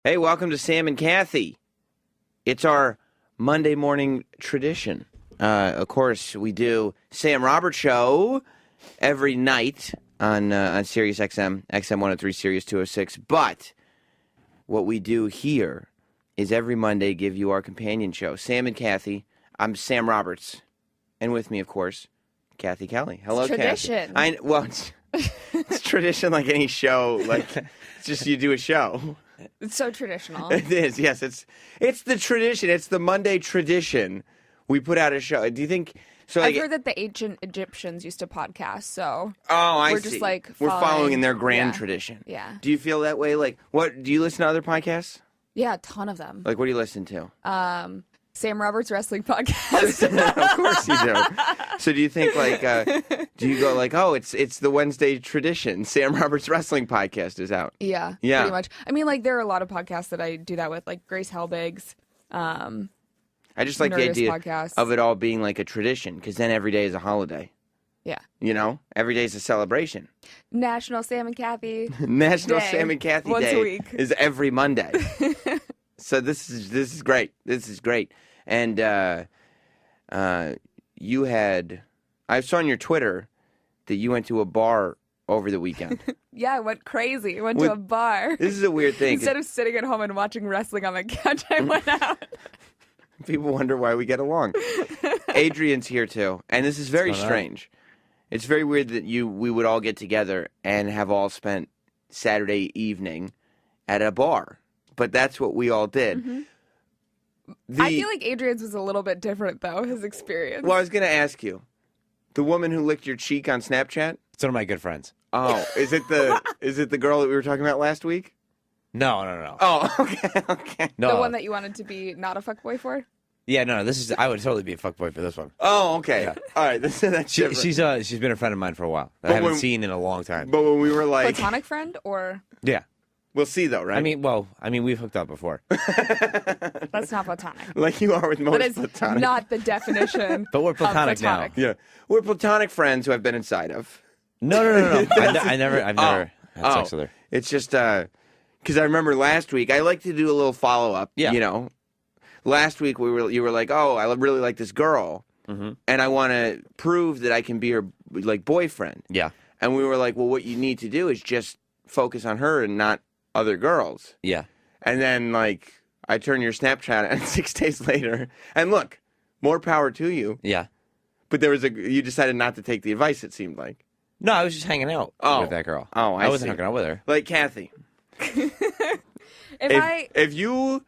Hey, welcome to Sam and Cathy. It's our Monday morning tradition. Of course, we do Sam Roberts Show every night on Sirius XM 103, Sirius 206. But what we do here is every Monday give you our companion show, Sam and Cathy. I'm Sam Roberts, and with me, of course, Cathy Kelley. Hello, it's tradition. Cathy. It's tradition like any show. Like it's just you do a show. It's so traditional. It is, yes. It's the tradition. It's the Monday tradition. We put out a show. Do you think so? I've heard that the ancient Egyptians used to podcast, so I we're see. just like we're following in their grand yeah. tradition. Yeah. Do you feel that way? Like, what do you listen to other podcasts? Yeah, a ton of them. Like, what do you listen to? Sam Roberts Wrestling Podcast. Of course you do. So do you think like, do you go like, oh, it's the Wednesday tradition? Sam Roberts Wrestling Podcast is out. Yeah, pretty much. I mean, like there are a lot of podcasts that I do that with, like Grace Helbig's. I just like the Nerdist idea podcast. of it all being like a tradition, because then every day is a holiday. Yeah. You know, every day is a celebration. National Sam and Cathy National Day. Sam and Cathy Once Day a week. is every Monday. So this is great. This is great. And you had, I saw on your Twitter that you went to a bar over the weekend. Yeah, I went crazy. Went to a bar. This is a weird thing. Instead of sitting at home and watching wrestling on my couch, I went out. People wonder why we get along. Adrian's here too, and this is very strange. It's very weird that we would all get together and have all spent Saturday evening at a bar, but that's what we all did. Mm-hmm. I feel like Adrian's was a little bit different, though, his experience. Well, I was going to ask you, the woman who licked your cheek on Snapchat? It's one of my good friends. Oh, is it the girl that we were talking about last week? No. Oh, okay. No. The one that you wanted to be not a fuckboy for? Yeah, no. I would totally be a fuckboy for this one. Oh, okay. Yeah. All right. That's different. She's been a friend of mine for a while. I haven't seen in a long time. But when we were like, Platonic friend, or Yeah. We'll see though, right? I mean, we've hooked up before. that's not platonic. Like you are with most That is platonic. not the definition. But we're platonic, of platonic. Yeah, we're platonic friends who I've been inside of. No. I've never had sex with her. It's just because I remember last week. I like to do a little follow up. Yeah. You know, last week you were like, oh, I really like this girl, and I want to prove that I can be her like boyfriend. Yeah. And we were like, well, what you need to do is just focus on her and not other girls. Yeah. And then like I turn your Snapchat and 6 days later, and look, more power to you. Yeah. But you decided not to take the advice. It seemed like. No, I was just hanging out with that girl. Oh, I wasn't see. hooking out with her. Like Cathy. If you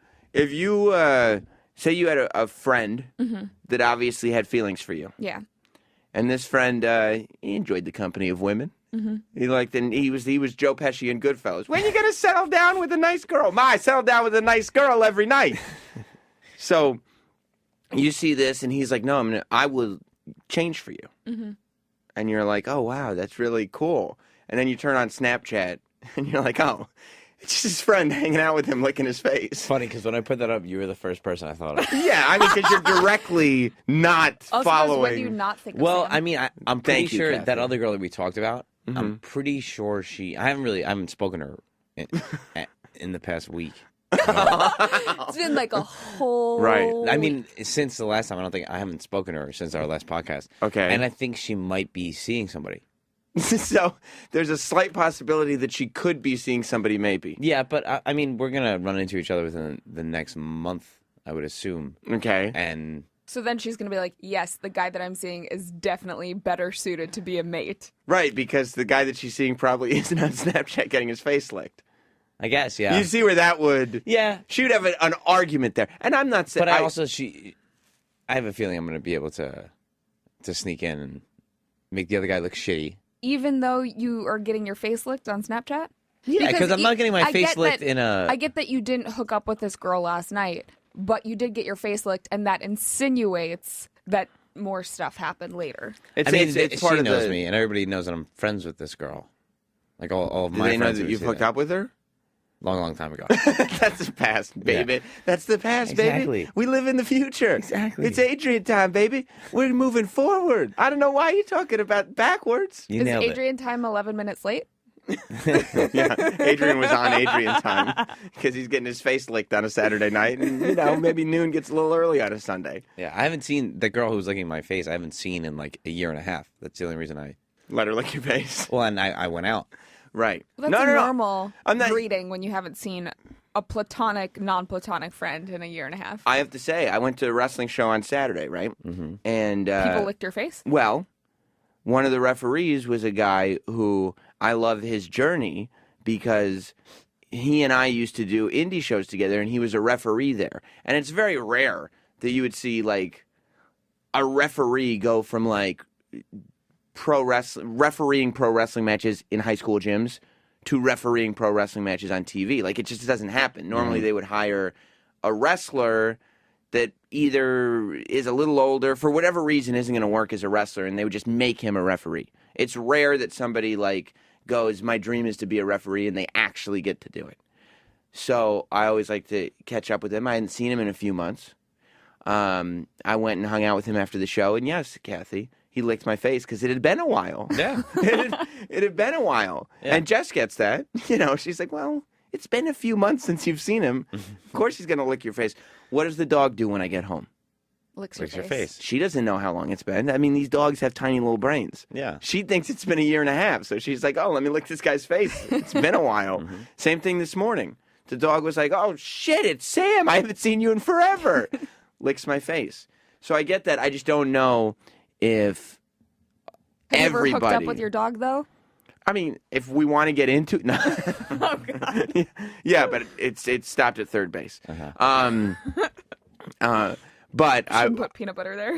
say you had a friend that obviously had feelings for you, yeah. and this friend he enjoyed the company of women. He liked, and he was Joe Pesci in Goodfellas. When you gonna settle down with a nice girl? I settle down with a nice girl every night. So you see this, and he's like, "No, I will change for you." And you're like, "Oh wow, that's really cool." And then you turn on Snapchat, and you're like, "Oh, it's just his friend hanging out with him, licking his face." Funny, because when I put that up, you were the first person I thought of. Yeah, I mean, because you're directly not Also, following. when do you not think of Well, Sam? I mean, I'm pretty Thank you, sure Cathy. that other girl that we talked about, I'm pretty sure I haven't spoken to her in the past week. It's been like a whole... Right. I mean, since the last time, I haven't spoken to her since our last podcast. Okay. And I think she might be seeing somebody. So there's a slight possibility that she could be seeing somebody, maybe. Yeah, but I mean, we're going to run into each other within the next month, I would assume. Okay. And So then she's going to be like, yes, the guy that I'm seeing is definitely better suited to be a mate. Right, because the guy that she's seeing probably isn't on Snapchat getting his face licked. I guess, yeah. You see where that would... Yeah. She would have an argument there. And I'm not saying... But I have a feeling I'm going to be able to sneak in and make the other guy look shitty. Even though you are getting your face licked on Snapchat? Yeah, because I'm not getting my face licked in a... I get that you didn't hook up with this girl last night, but you did get your face licked, and that insinuates that more stuff happened later. It's she part of knows me, and everybody knows that I'm friends with this girl. Like all of Do my they know friends that would you've say hooked that. up with her? Long time ago. That's the past, baby. Yeah. That's the past, Exactly. baby. We live in the future. Exactly. It's Adrian time, baby. We're moving forward. I don't know why you're talking about backwards. You Is nailed it. Adrian time 11 minutes late? Yeah, Adrian was on Adrian time because he's getting his face licked on a Saturday night, and maybe noon gets a little early on a Sunday. Yeah, I haven't seen the girl who's licking my face. I haven't seen in like a year and a half. That's the only reason I. Let her lick your face. Well, and I went out. Right. That's no, a no, no. normal I'm not- greeting when you haven't seen a platonic, non-platonic friend in a year and a half. I have to say, I went to a wrestling show on Saturday, right? Mm-hmm. And People licked your face? well, one of the referees was a guy who I love his journey because he and I used to do indie shows together, and he was a referee there. And it's very rare that you would see like a referee go from like refereeing pro wrestling matches in high school gyms to refereeing pro wrestling matches on TV. Like, it just doesn't happen. Normally, they would hire a wrestler that either is a little older, for whatever reason, isn't going to work as a wrestler, and they would just make him a referee. It's rare that somebody, like, goes, my dream is to be a referee, and they actually get to do it. So I always like to catch up with him. I hadn't seen him in a few months. I went and hung out with him after the show, and yes, Kathy, he licked my face because it had been a while. Yeah. it had been a while. Yeah. And Jess gets that. She's like, well, it's been a few months since you've seen him. Of course he's going to lick your face. What does the dog do when I get home? Licks Your face. She doesn't know how long it's been. I mean, these dogs have tiny little brains. Yeah. She thinks it's been a year and a half. So she's like, oh, let me lick this guy's face. It's been a while. Same thing this morning. The dog was like, oh, shit, it's Sam. I haven't seen you in forever. Licks my face. So I get that. I just don't know if Have you everybody... ever hooked up with your dog, though? I mean, if we want to get into... No. Oh, God. Yeah, but it stopped at third base. But I Shouldn't put peanut butter there.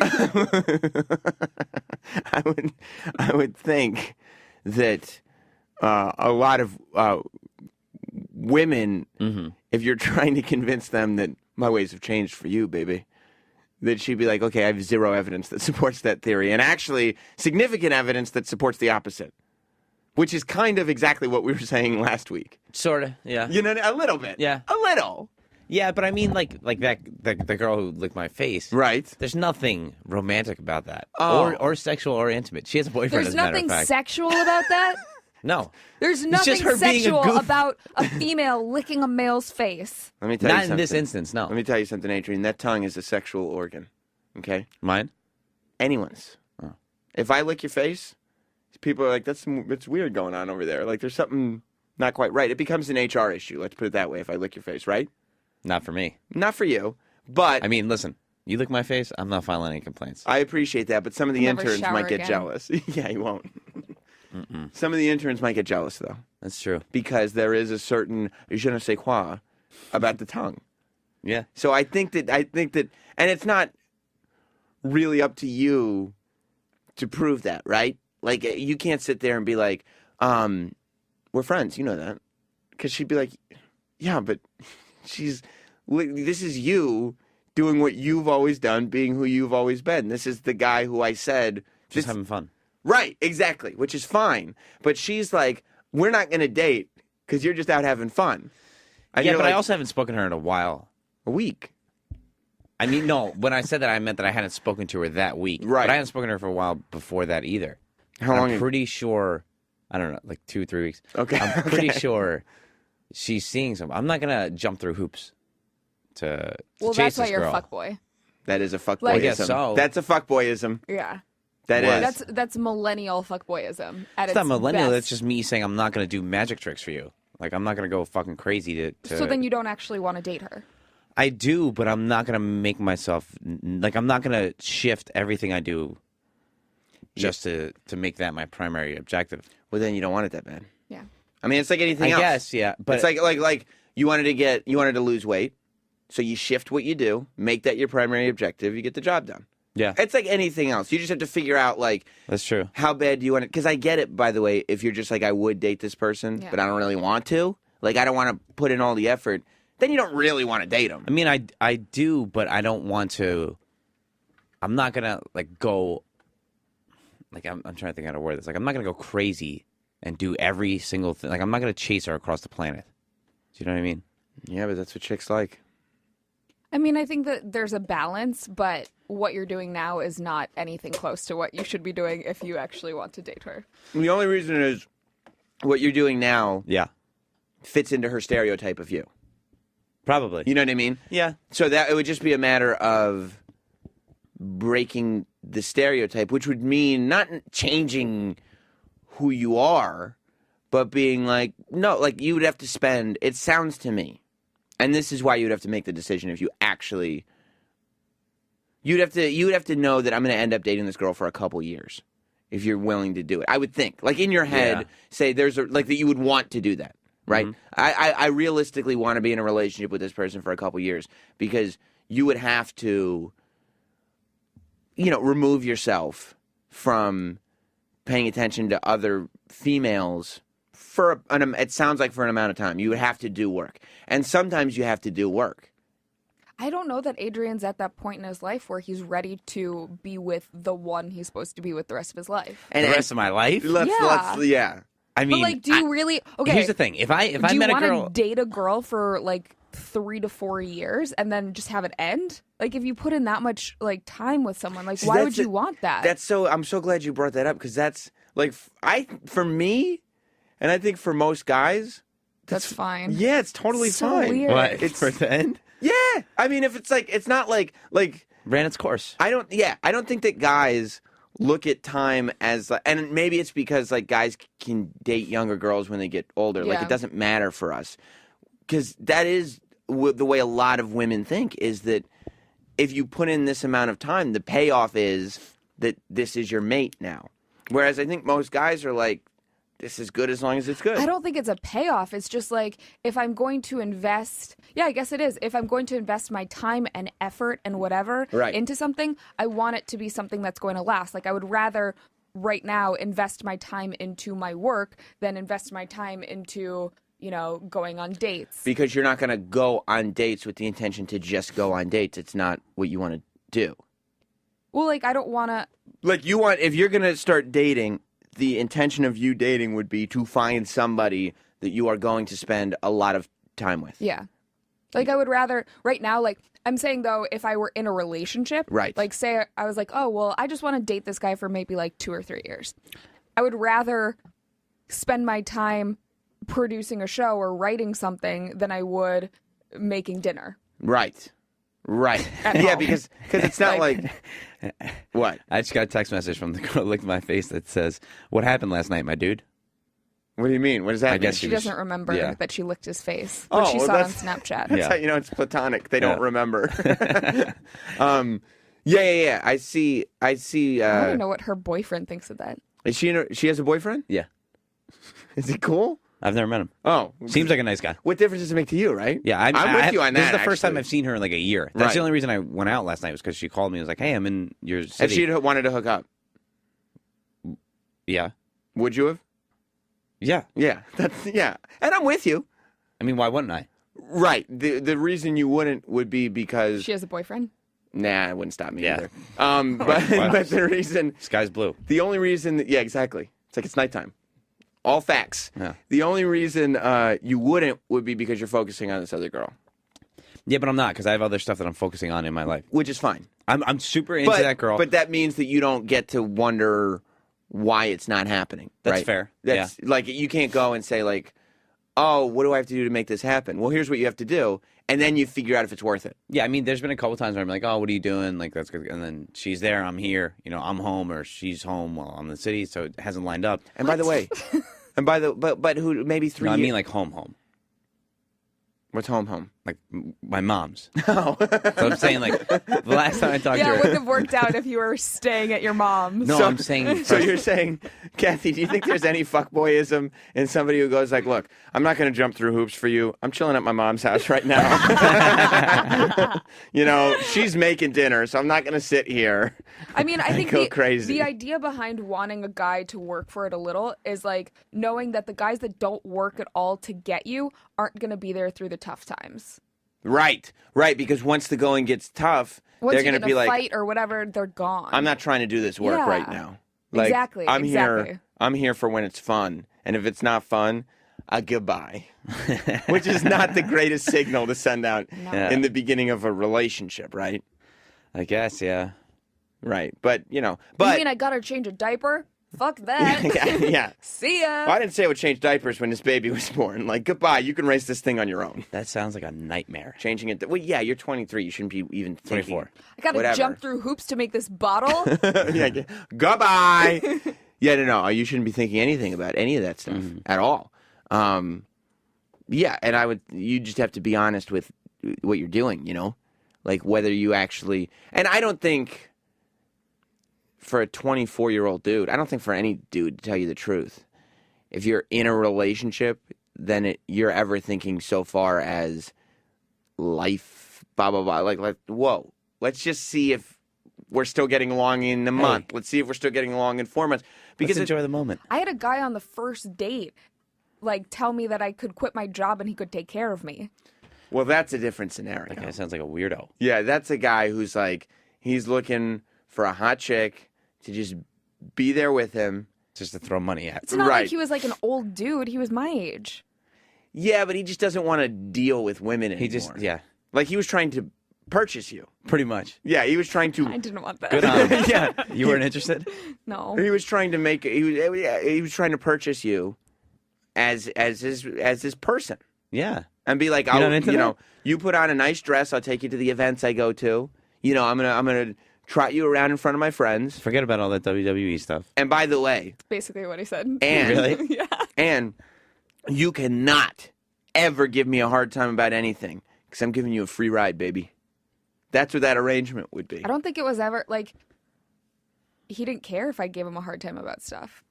I would think that a lot of women, if you're trying to convince them that my ways have changed for you, baby, that she'd be like, okay, I have zero evidence that supports that theory, and actually significant evidence that supports the opposite, which is kind of exactly what we were saying last week. Sort of, yeah. A little bit. Yeah. A little. Yeah, but I mean, like that the girl who licked my face. Right. There's nothing romantic about that, Oh. or sexual or intimate. She has a boyfriend. There's as a matter nothing of fact. sexual about that. No, There's It's nothing just her being a sexual goof. about a female licking a male's face. Let me tell you not something. in this instance. No, Let me tell you something, Adrian. That tongue is a sexual organ. Okay? mine. Anyone's. Oh. If I lick your face, people are like, it's weird going on over there. Like, there's something not quite right. It becomes an HR issue. Let's put it that way. If I lick your face, right? Not for me. Not for you, but I mean, listen. You lick my face, I'm not filing any complaints. I appreciate that. But some of the Never interns shower might get again. jealous. Yeah, you won't. Some of the interns might get jealous, though, That's true. because there is a certain je ne sais quoi about the tongue. Yeah. So I think that, and it's not really up to you to prove that, right? Like, you can't sit there and be like, we're friends, you know that. Because she'd be like, yeah, but this is you doing what you've always done, being who you've always been. This is the guy who I said. Just having fun. Right, exactly, which is fine. But she's like, we're not going to date because you're just out having fun. And Yeah, you're but I like, also haven't spoken to her in a while. a week. I mean, no, when I said that, I meant that I hadn't spoken to her that week. Right. But I hadn't spoken to her for a while before that either. How And long? I'm pretty sure, I don't know, like 2-3 weeks. Okay. I'm pretty okay. sure she's seeing some. I'm not going to jump through hoops to Well, chase that's why this you're girl. a fuckboy. That is a fuckboyism. Like- I guess so. That's a fuckboyism. Yeah. That What? is. That's millennial fuckboyism at It's not its millennial. best. That's just me saying I'm not going to do magic tricks for you. Like, I'm not going to go fucking crazy to... So then you don't actually want to date her. I do, but I'm not going to make myself... Like, I'm not going to shift everything I do just to make that my primary objective. Well, then you don't want it that bad. Yeah. I mean, it's like anything I else. guess, yeah. But It's like you wanted to lose weight, so you shift what you do, make that your primary objective, you get the job done. yeah, It's like anything else. You just have to figure out, like, that's true. how bad do you want it? Because I get it, by the way, if you're just like, I would date this person, Yeah. but I don't really want to. Like, I don't want to put in all the effort. Then you don't really want to date them. I mean, I do, but I don't want to... I'm not going to, like, go... Like, I'm trying to think how to word this. Like, I'm not going to go crazy and do every single thing. Like, I'm not going to chase her across the planet. Do you know what I mean? Yeah, but that's what chicks like. I mean, I think that there's a balance, but what you're doing now is not anything close to what you should be doing if you actually want to date her. The only reason is what you're doing now Yeah. fits into her stereotype of you. Probably. You know what I mean? Yeah. So that it would just be a matter of breaking the stereotype, which would mean not changing who you are, but being like, no, like you would have to spend, it sounds to me, and this is why you would have to make the decision if you actually, you would have to know that I'm going to end up dating this girl for a couple years if you're willing to do it. I would think, like in your head, say there's like that you would want to do that, right? I realistically want to be in a relationship with this person for a couple years because you would have to, remove yourself from paying attention to other females for it sounds like for an amount of time. You would have to do work. And sometimes you have to do work. I don't know that Adrian's at that point in his life where he's ready to be with the one he's supposed to be with the rest of his life. And the rest of my life? Yeah. I mean, But like, do you really? Okay. Here's the thing: if I do met you a want girl, to date a girl for like 3 to 4 years and then just have it end? Like, if you put in that much like time with someone, like, why would you want that? I'm so glad you brought that up because that's like for me, and I think for most guys, that's fine. Yeah, it's totally So fine. weird. what? It's For the end? Yeah, I mean, if it's like it's not like Ran its course. I don't think that guys look at time as and maybe it's because like guys can date younger girls when they get older. Like Yeah. it doesn't matter for us because that is the way a lot of women think is that if you put in this amount of time, the payoff is that this is your mate now. Whereas I think most guys are like, this is good as long as it's good. I don't think it's a payoff. It's just like, if I'm going to invest, I guess it is. If I'm going to invest my time and effort and whatever into something, I want it to be something that's going to last. Like, I would rather right now invest my time into my work than invest my time into, going on dates. Because you're not going to go on dates with the intention to just go on dates. It's not what you want to do. Well, like, I don't want to. Like, if you're going to start dating, the intention of you dating would be to find somebody that you are going to spend a lot of time with. Yeah. Like, I would rather, right now, like, I'm saying, though, if I were in a relationship, right? Like, say I was like, oh, well, I just want to date this guy for maybe like 2 or 3 years. I would rather spend my time producing a show or writing something than I would making dinner. Right. At Yeah, home. because it's not like what? I just got a text message from the girl that licked my face that says, "What happened last night, my dude?" What do you mean? What does that mean? guess She doesn't remember that she licked his face, Oh, which she well, saw on that's- Snapchat. That's Yeah. how you know it's platonic. They don't Yeah. remember. Yeah. I see. I want to know what her boyfriend thinks of that. Is she has a boyfriend? Yeah. Is he cool? I've never met him. Oh, Seems like a nice guy. What difference does it make to you, right? Yeah, I'm with you on that. This is the first time actually. I've seen her in like a year. That's Right. the only reason I went out last night was because she called me and was like, "Hey, I'm in your If city." she wanted to hook up, Yeah. would you have? Yeah. Yeah, and I'm with you. I mean, why wouldn't I? Right. The reason you wouldn't would be because She has a boyfriend? nah, it wouldn't stop me Yeah. either. But the reason, Sky's blue. the only reason, yeah, exactly. It's like it's nighttime. All facts. Yeah. The only reason you wouldn't would be because you're focusing on this other girl, Yeah, but I'm not because I have other stuff that I'm focusing on in my life. which is fine. I'm super into that girl. But that means that you don't get to wonder why it's not happening. That's right? fair. That's like you can't go and say like, oh, what do I have to do to make this happen? Well, here's what you have to do, and then you figure out if it's worth it. Yeah, I mean, there's been a couple times where I'm like, "Oh, what are you doing?" Like that's good, and then she's there, I'm here. I'm home, or she's home while I'm in the city, so it hasn't lined up. And by the way, but who maybe 3 No, I years. mean like home. What's home? Like my mom's. Oh. So I'm saying like the last time I talked Yeah, to it her. wouldn't have worked out if you were staying at your mom's. No, So- I'm saying. So you're saying, Cathy, do you think there's any fuckboyism in somebody who goes like, look, I'm not going to jump through hoops for you. I'm chilling at my mom's house right now. She's making dinner, so I'm not going to sit here. I mean, I think go crazy. the idea behind wanting a guy to work for it a little is like knowing that the guys that don't work at all to get you aren't going to be there through the tough times. Right, because once the going gets tough, Once they're you going to get be in a like, fight or whatever, they're gone. I'm not trying to do this work Yeah. right now. Like, Exactly, I'm exactly. here. I'm here for when it's fun, and if it's not fun, a goodbye. Which is not the greatest signal to send out Yeah. in the beginning of a relationship, right? I guess, yeah. Right, but You mean I gotta change a diaper? fuck that. Yeah. See ya. Well, I didn't say I would change diapers when this baby was born. Like, goodbye. You can raise this thing on your own. That sounds like a nightmare. Changing it. Well, yeah, you're 23. You shouldn't be even thinking. 24. I gotta jump through hoops to make this bottle. Yeah, goodbye. Yeah, no. You shouldn't be thinking anything about any of that stuff at all. Yeah, and you just have to be honest with what you're doing, Like whether you actually, and I don't think for a 24-year-old dude, I don't think for any dude, to tell you the truth, if you're in a relationship, then you're ever thinking so far as life, blah, blah, blah. Like, whoa, let's just see if we're still getting along in a month. Let's see if we're still getting along in 4 months. Because enjoy the moment. I had a guy on the first date, tell me that I could quit my job and he could take care of me. Well, that's a different scenario. That guy sounds like a weirdo. Yeah, that's a guy who's he's looking for a hot chick to just be there with him. Just to throw money at. It's not like he was an old dude. He was my age. Yeah, but he just doesn't want to deal with women anymore. He was trying to purchase you. Pretty much. Yeah, he was trying to. I didn't want that. Good on him. Yeah, you weren't interested? No. He was trying to he was trying to purchase you as his person. Yeah. And be like, you put on a nice dress, I'll take you to the events I go to. I'm gonna trot you around in front of my friends. Forget about all that WWE stuff. And by the way, basically what he said. And really? Yeah. And you cannot ever give me a hard time about anything because I'm giving you a free ride, baby. That's what that arrangement would be. I don't think it was ever he didn't care if I gave him a hard time about stuff.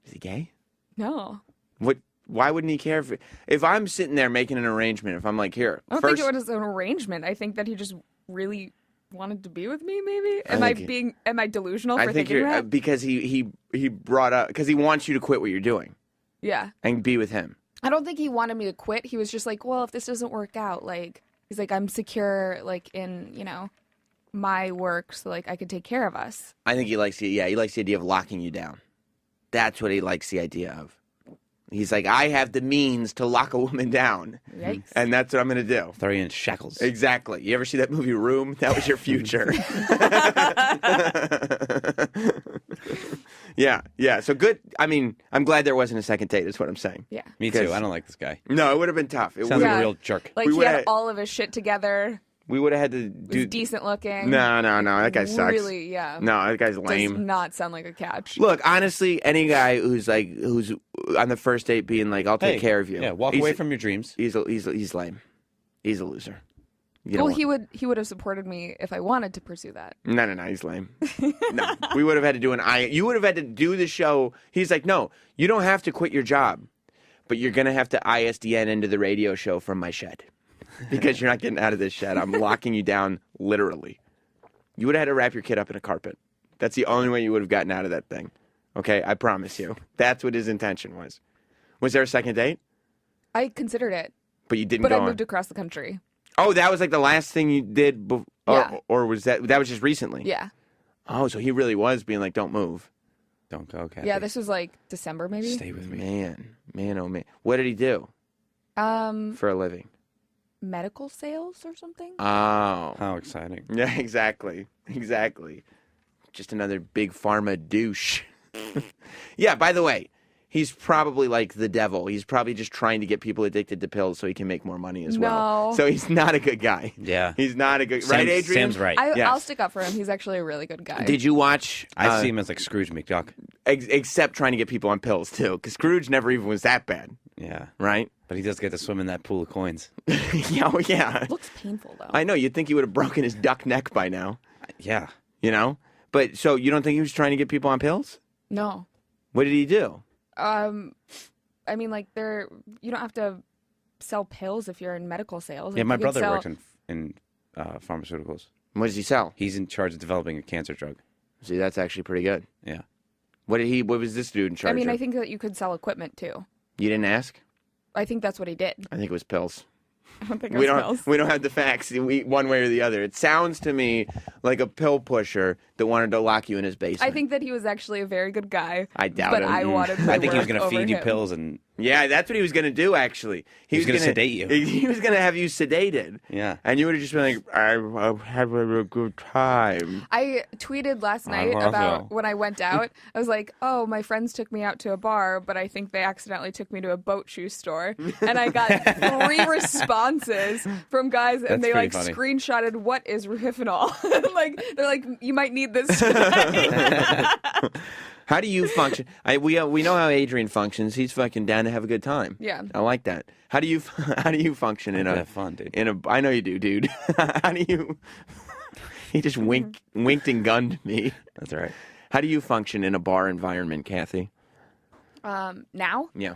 Is he gay? No. What? Why wouldn't he care if I'm sitting there making an arrangement? If I'm like, here, I don't think it was an arrangement. I think that he just really wanted to be with me. Maybe am I delusional for thinking that? Because he brought up because he wants you to quit what you're doing. Yeah. And be with him. I don't think he wanted me to quit. He was just like, well, if this doesn't work out, he's like, I'm secure in my work, so I could take care of us. I think he likes the idea of locking you down. That's what he likes the idea of. He's like, I have the means to lock a woman down. Yikes. And that's what I'm going to do. Throw you in shackles. Exactly. You ever see that movie Room? That was your future. Yeah. So good. I mean, I'm glad there wasn't a second date is what I'm saying. Yeah. Me too. I don't like this guy. No, it would have been tough. Sounds like a real jerk. He had all of his shit together. We would have had to do... Was decent looking. No. That guy sucks. Really, yeah. No, that guy's lame. Does not sound like a catch. Look, honestly, any guy who's on the first date being like, I'll take care of you. Yeah, walk away from your dreams. He's lame. He's a loser. He would have supported me if I wanted to pursue that. No, he's lame. No, we would have had to do you would have had to do the show. He's like, no, you don't have to quit your job, but you're going to have to ISDN into the radio show from my shed. Because you're not getting out of this shed. I'm locking you down, literally. You would have had to wrap your kid up in a carpet. That's the only way you would have gotten out of that thing. Okay? I promise you. That's what his intention was. Was there a second date? I considered it. But you didn't go on? But I on. moved across the country. Oh, that was the last thing you did? Or was that was just recently? Yeah. Oh, so he really was being like, don't move. Don't go, Cathy. Yeah, this was December maybe. Stay with me. Man, oh man. What did he do? For a living? Medical sales or something? Oh. How exciting. Yeah, exactly. Just another big pharma douche. Yeah, by the way, he's probably like the devil. He's probably just trying to get people addicted to pills so he can make more money as well. No. So he's not a good guy. Yeah. He's not a good... Right, Adrian? Sam's right. I'll stick up for him. He's actually a really good guy. Did you watch... I see him as like Scrooge McDuck. Except trying to get people on pills, too. Because Scrooge never even was that bad. Yeah. Right? But he does get to swim in that pool of coins. Yeah. Looks painful, though. I know. You'd think he would have broken his duck neck by now. Yeah. But so you don't think he was trying to get people on pills? No. What did he do? I mean, you don't have to sell pills if you're in medical sales. Yeah, my brother works in pharmaceuticals. What does he sell? He's in charge of developing a cancer drug. See, that's actually pretty good. Yeah. What was this dude in charge of? I think that you could sell equipment, too. You didn't ask? I think that's what he did. I think it was pills. I don't think it was pills. We don't have the facts one way or the other. It sounds to me like a pill pusher that wanted to lock you in his basement. I think that he was actually a very good guy. I doubt but it. I wanted my I think he was going gonna to feed you him. pills and Yeah, that's what he was going to do, actually. He was gonna sedate you. He was going to have you sedated. Yeah. And you would have just been like, I'm having a good time. I tweeted last night love about you. when I went out. I was like, oh, my friends took me out to a bar, but I think they accidentally took me to a boat shoe store. And I got 3 responses from guys, and That's they like pretty funny. screenshotted what is Rohypnol. Like they're like, you might need this tonight. How do you function? We know how Adrian functions. He's fucking down to have a good time. Yeah. I like that. How do you function in a have fun, dude. I know you do, dude. How do you? He just winked and gunned me. That's all right. How do you function in a bar environment, Kathy? Now? Yeah.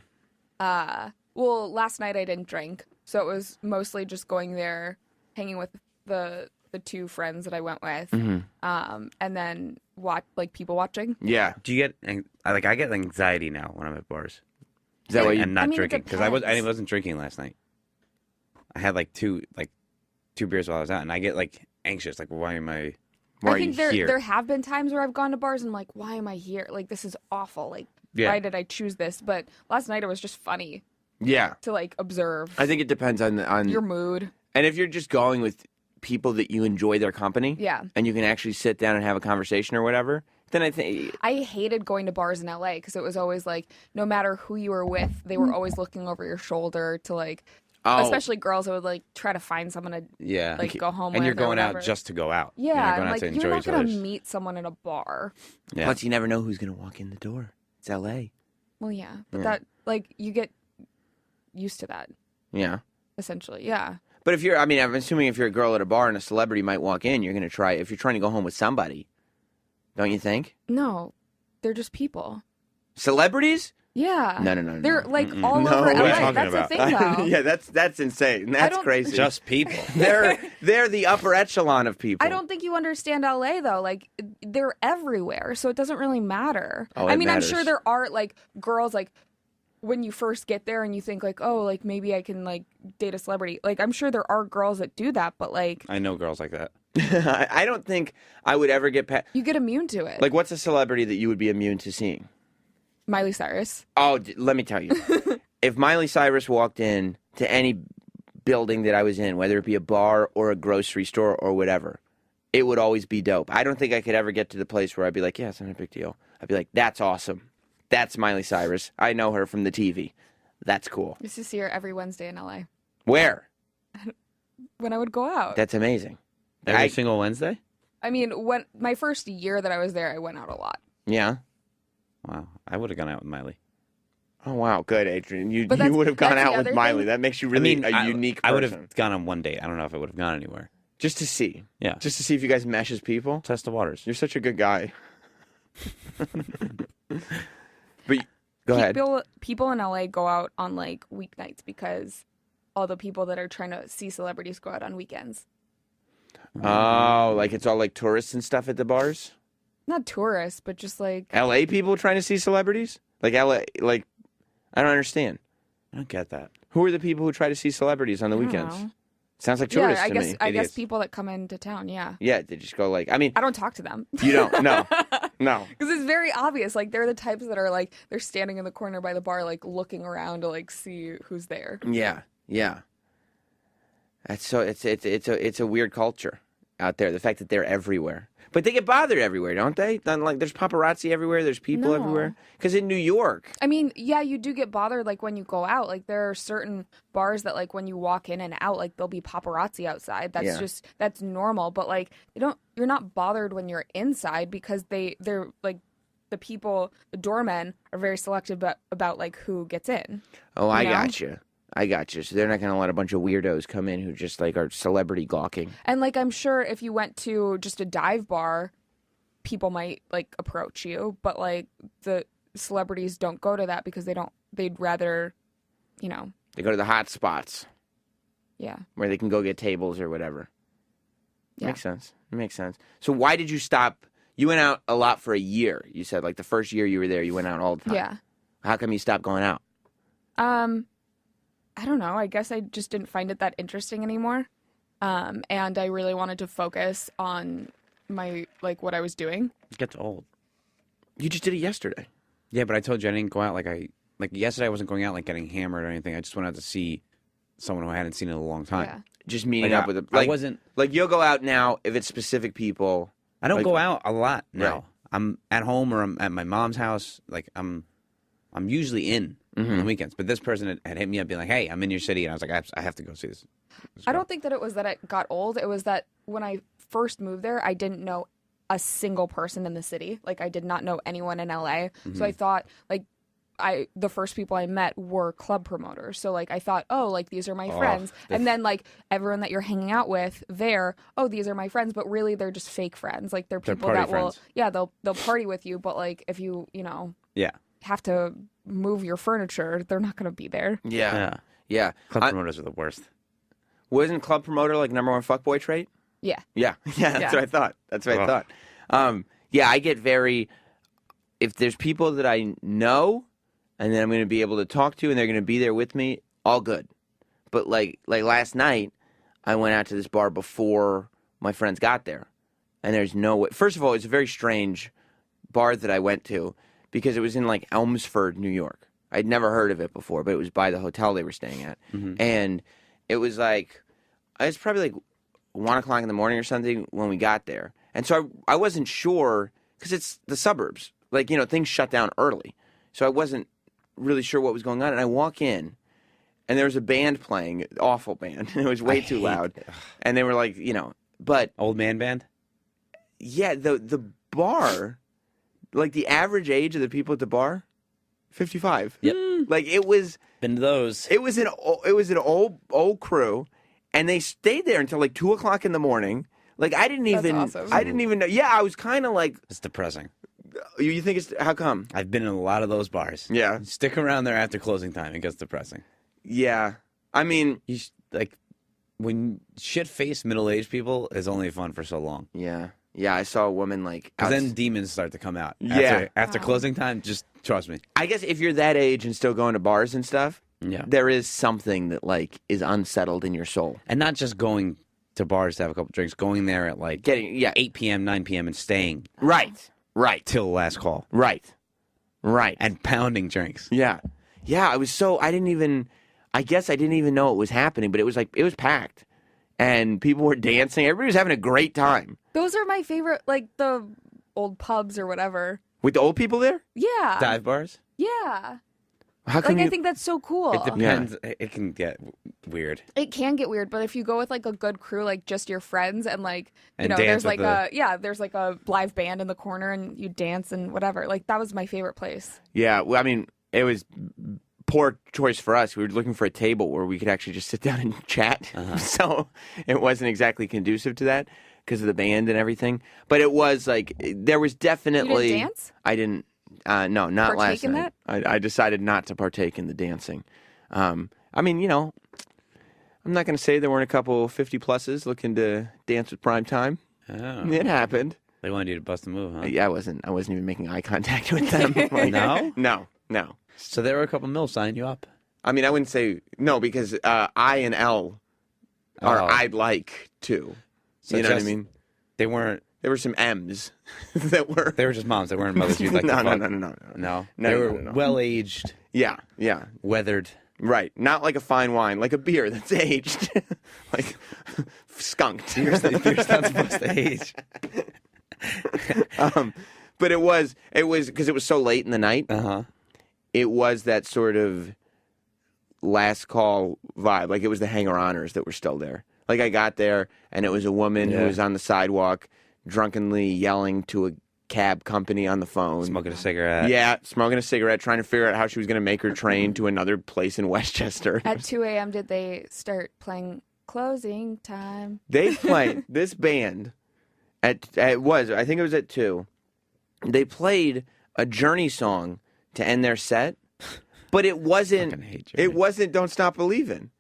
Well, last night I didn't drink, so it was mostly just going there, hanging with the 2 friends that I went with, and then people watching. Yeah. Do you get I get anxiety now when I'm at bars? Is that why you? And not I mean, it drinking because I depends. wasn't drinking last night. I had two beers while I was out, and I get anxious. Like, why am I? Why I think are you here? there have been times where I've gone to bars and I'm like, why am I here? Like, this is awful. Like, Yeah. why did I choose this? But last night it was just funny Yeah. to observe I think it depends on your mood. and if you're just going with people that you enjoy their company. Yeah. And you can actually sit down and have a conversation or whatever. Then I think. I hated going to bars in LA because it was always no matter who you were with, they were always looking over your shoulder to especially girls that would try to find someone to Yeah. go home and with you're or going out whatever. just to go out. Yeah, You're not going I'm out to you're enjoy not each gonna other's. meet someone in a bar. Yeah. Plus, you never know who's gonna walk in the door. It's L.A. Well, yeah, but Yeah. that you get used to that Yeah. essentially. Yeah. But I'm assuming if you're a girl at a bar and a celebrity might walk in, you're gonna try. If you're trying to go home with somebody, don't you think? No, they're just people. Celebrities? Yeah. No. They're all No. over What are you LA. talking That's about? the thing, though. Yeah, that's insane. That's don't- crazy. Just people. they're the upper echelon of people. I don't think you understand LA though. They're everywhere, so it doesn't really matter. Oh, I it mean, I'm sure matters. there are girls when you first get there and you think maybe I can date a celebrity. I'm sure there are girls that do that, but I know girls like that. I don't think I would ever get past. you get immune to it. What's a celebrity that you would be immune to seeing? Miley Cyrus. Oh, let me tell you. If Miley Cyrus walked in to any building that I was in, whether it be a bar or a grocery store or whatever, it would always be dope. I don't think I could ever get to the place where I'd be like, yeah, it's not a big deal. I'd be like, that's awesome. That's Miley Cyrus. I know her from the TV. That's cool. I used to see her every Wednesday in LA Where? when I would go out. That's amazing. Every single Wednesday? I mean, when my first year that I was there, I went out a lot. Yeah. Wow. I would have gone out with Miley. Oh, wow. Good, Adrian. You But that's- would have gone that's the out with other Miley. thing. That makes you really a unique person. I would have gone on one date. I don't know if I would have gone anywhere. Just to see. Yeah. Just to see if you guys mesh as people. Test the waters. You're such a good guy. But go ahead. People in LA go out on weeknights because all the people that are trying to see celebrities go out on weekends. Oh, it's all tourists and stuff at the bars? Not tourists, but just LA people trying to see celebrities? LA, I don't understand. I don't get that. Who are the people who try to see celebrities on the I don't weekends? know. Sounds like Yeah, tourists I to guess me. I guess Idiots. people that come into town. Yeah, Yeah, they just go I don't talk to them you don't, no, no. because it's very obvious. They're the types that are they're standing in the corner by the bar, looking around to see who's there. Yeah, yeah. That's so, it's a weird culture out there. The fact that they're everywhere. But they get bothered everywhere, don't they? There's paparazzi everywhere. There's people No. everywhere. Because in New York, I mean, yeah, you do get bothered when you go out. There are certain bars that when you walk in and out, there'll be paparazzi outside. That's Yeah. that's normal. But you're not bothered when you're inside because they're the people, the doormen are very selective about who gets in. oh, I You know? gotcha. I gotcha. So they're not going to let a bunch of weirdos come in who just are celebrity gawking. And I'm sure if you went to just a dive bar, people might approach you, but the celebrities don't go to that because they'd rather, They go to the hot spots yeah. where they can go get tables or whatever. Yeah. Makes sense. It makes sense. So why did you stop? You went out a lot for a year. You said the first year you were there, you went out all the time. Yeah. How come you stopped going out? I don't know. I guess I just didn't find it that interesting anymore. And I really wanted to focus on what I was doing. It gets old. You just did it yesterday. Yeah, but I told you I didn't go out like yesterday. I wasn't going out like getting hammered or anything. I just went out to see someone who I hadn't seen in a long time. Yeah. Just meeting Like, up with I wasn't like you'll go out now if it's specific people. I don't like- go out a lot now. Right. I'm at home or I'm at my mom's house. Like I'm usually in on the weekends. But this person had hit me up being like, "Hey, I'm in your city," and I was like, "I have to go see this." I don't think that it was that it got old. It was that when I first moved there, I didn't know a single person in the city. Like I did not know anyone in LA. So I thought like the first people I met were club promoters. So like I thought, oh, like these are my friends. And then like everyone that you're hanging out with there, oh, these are my friends, but really they're just fake friends. Like they're people party that friends. they'll party with you, but like if you Yeah. have to move your furniture, they're not going to be there. Yeah. Club promoters are the worst. Wasn't club promoter like number one fuckboy trait? Yeah. Yeah. That's Yeah. what I thought. That's what I thought. Yeah, I get very. If there's people that I know, and then I'm going to be able to talk to, and they're going to be there with me, all good. But like last night, I went out to this bar before my friends got there, and there's no way. First of all, it's a very strange bar that I went to because it was in like Elmsford, New York. I'd never heard of it before, but it was by the hotel they were staying at, and it was like it's probably like 1 o'clock in the morning or something when we got there, and so I wasn't sure because it's the suburbs. Like things shut down early, so I wasn't really sure what was going on, and I walk in, and there was a band playing, awful band, and it was way too loud, and they were like, but Old man band? yeah, the bar, like the average age of the people at the bar, 55. Yep. Like it was Been to those. an old crew, and they stayed there until like 2 o'clock in the morning. Like I didn't even know. Yeah, I was kind of like, It's depressing. you think it's how come? I've been in a lot of those bars. Yeah, Stick around there after closing time. It gets depressing. yeah. I mean, Like when shit-faced middle-aged people is only fun for so long. yeah. I saw a woman like. Because then demons start to come out. Yeah. After closing time, just trust me. I guess if you're that age and still going to bars and stuff, Yeah. there is something that like is unsettled in your soul. And not just going to bars to have a couple drinks, going there at like 8 p.m., 9 p.m. and staying Right. till last call. Right. And pounding drinks. Yeah. I guess I didn't even know it was happening, but it was packed. And people were dancing. Everybody was having a great time. Those are my favorite, like the old pubs or whatever. With the old people there? Yeah. Dive bars? Yeah. How come I think that's so cool. It depends. It can get weird. It can get weird, but if you go with like a good crew, like just your friends, and like And there's dance like with there's like a live band in the corner, and you dance and whatever. Like that was my favorite place. Yeah. Well, I mean, it was poor choice for us. We were looking for a table where we could actually just sit down and chat. So it wasn't exactly conducive to that because of the band and everything. But it was like there was definitely. You didn't dance? I didn't. No, not Partake last in night. that? I decided not to partake in the dancing. I mean, I'm not going to say there weren't a couple 50-pluses looking to dance with prime time. Oh. It happened. They wanted you to bust a move, huh? Yeah, I wasn't even making eye contact with them. Like, No? No. So there were a couple milfs signing you up. I mean, I wouldn't say no because I and L are I'd like to. So you know what I mean? They weren't. There were some M's that were. They were just moms. They weren't mothers you'd like to fuck. No. No? No, They were no. well-aged, Yeah. weathered. Right. Not like a fine wine, like a beer that's aged, like skunked. Beer's not supposed to age. But it was because it was so late in the night. Uh-huh. It was that sort of last call vibe. Like it was the hanger-oners that were still there. Like I got there and it was a woman who was on the sidewalk drunkenly yelling to a cab company on the phone. Smoking a cigarette. Yeah, smoking a cigarette, trying to figure out how she was going to make her train to another place in Westchester. At 2 a.m., did they start playing Closing Time? They played this band I think it was at 2. They played a Journey song to end their set, but it wasn't. Fucking hate Journey. It wasn't "Don't Stop Believin'."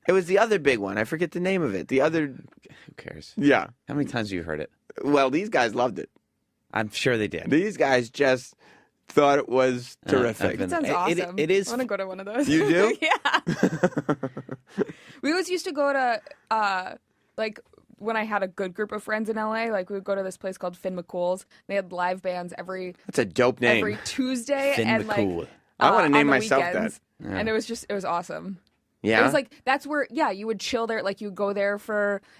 It was the other big one. I forget the name of it. The other. Who cares? Yeah. How many times have you heard it? Well, these guys loved it. I'm sure they did. These guys just thought it was terrific. been- Sounds awesome. it is- I want to go to one of those. You do? Yeah. We always used to go to when I had a good group of friends in LA, like we would go to this place called Finn McCool's. They had live bands That's a dope name. every Tuesday Finn and McCool. like I want to name on the myself weekends. that. And it was awesome. Yeah. It was like, that's where, you would chill there. Like, you would go there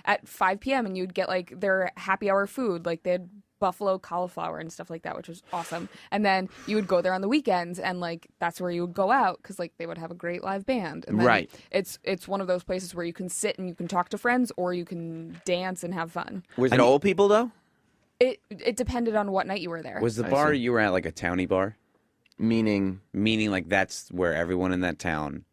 at 5 p.m. and you'd get, like, their happy hour food. Like, they had buffalo cauliflower and stuff like that, which was awesome. And then you would go there on the weekends and, like, that's where you would go out because, like, they would have a great live band. And then right. It's one of those places where you can sit and you can talk to friends or you can dance and have fun. Was it old people, though? It depended on what night you were there. Was the bar you were at like a townie bar? Meaning like that's where everyone in that town...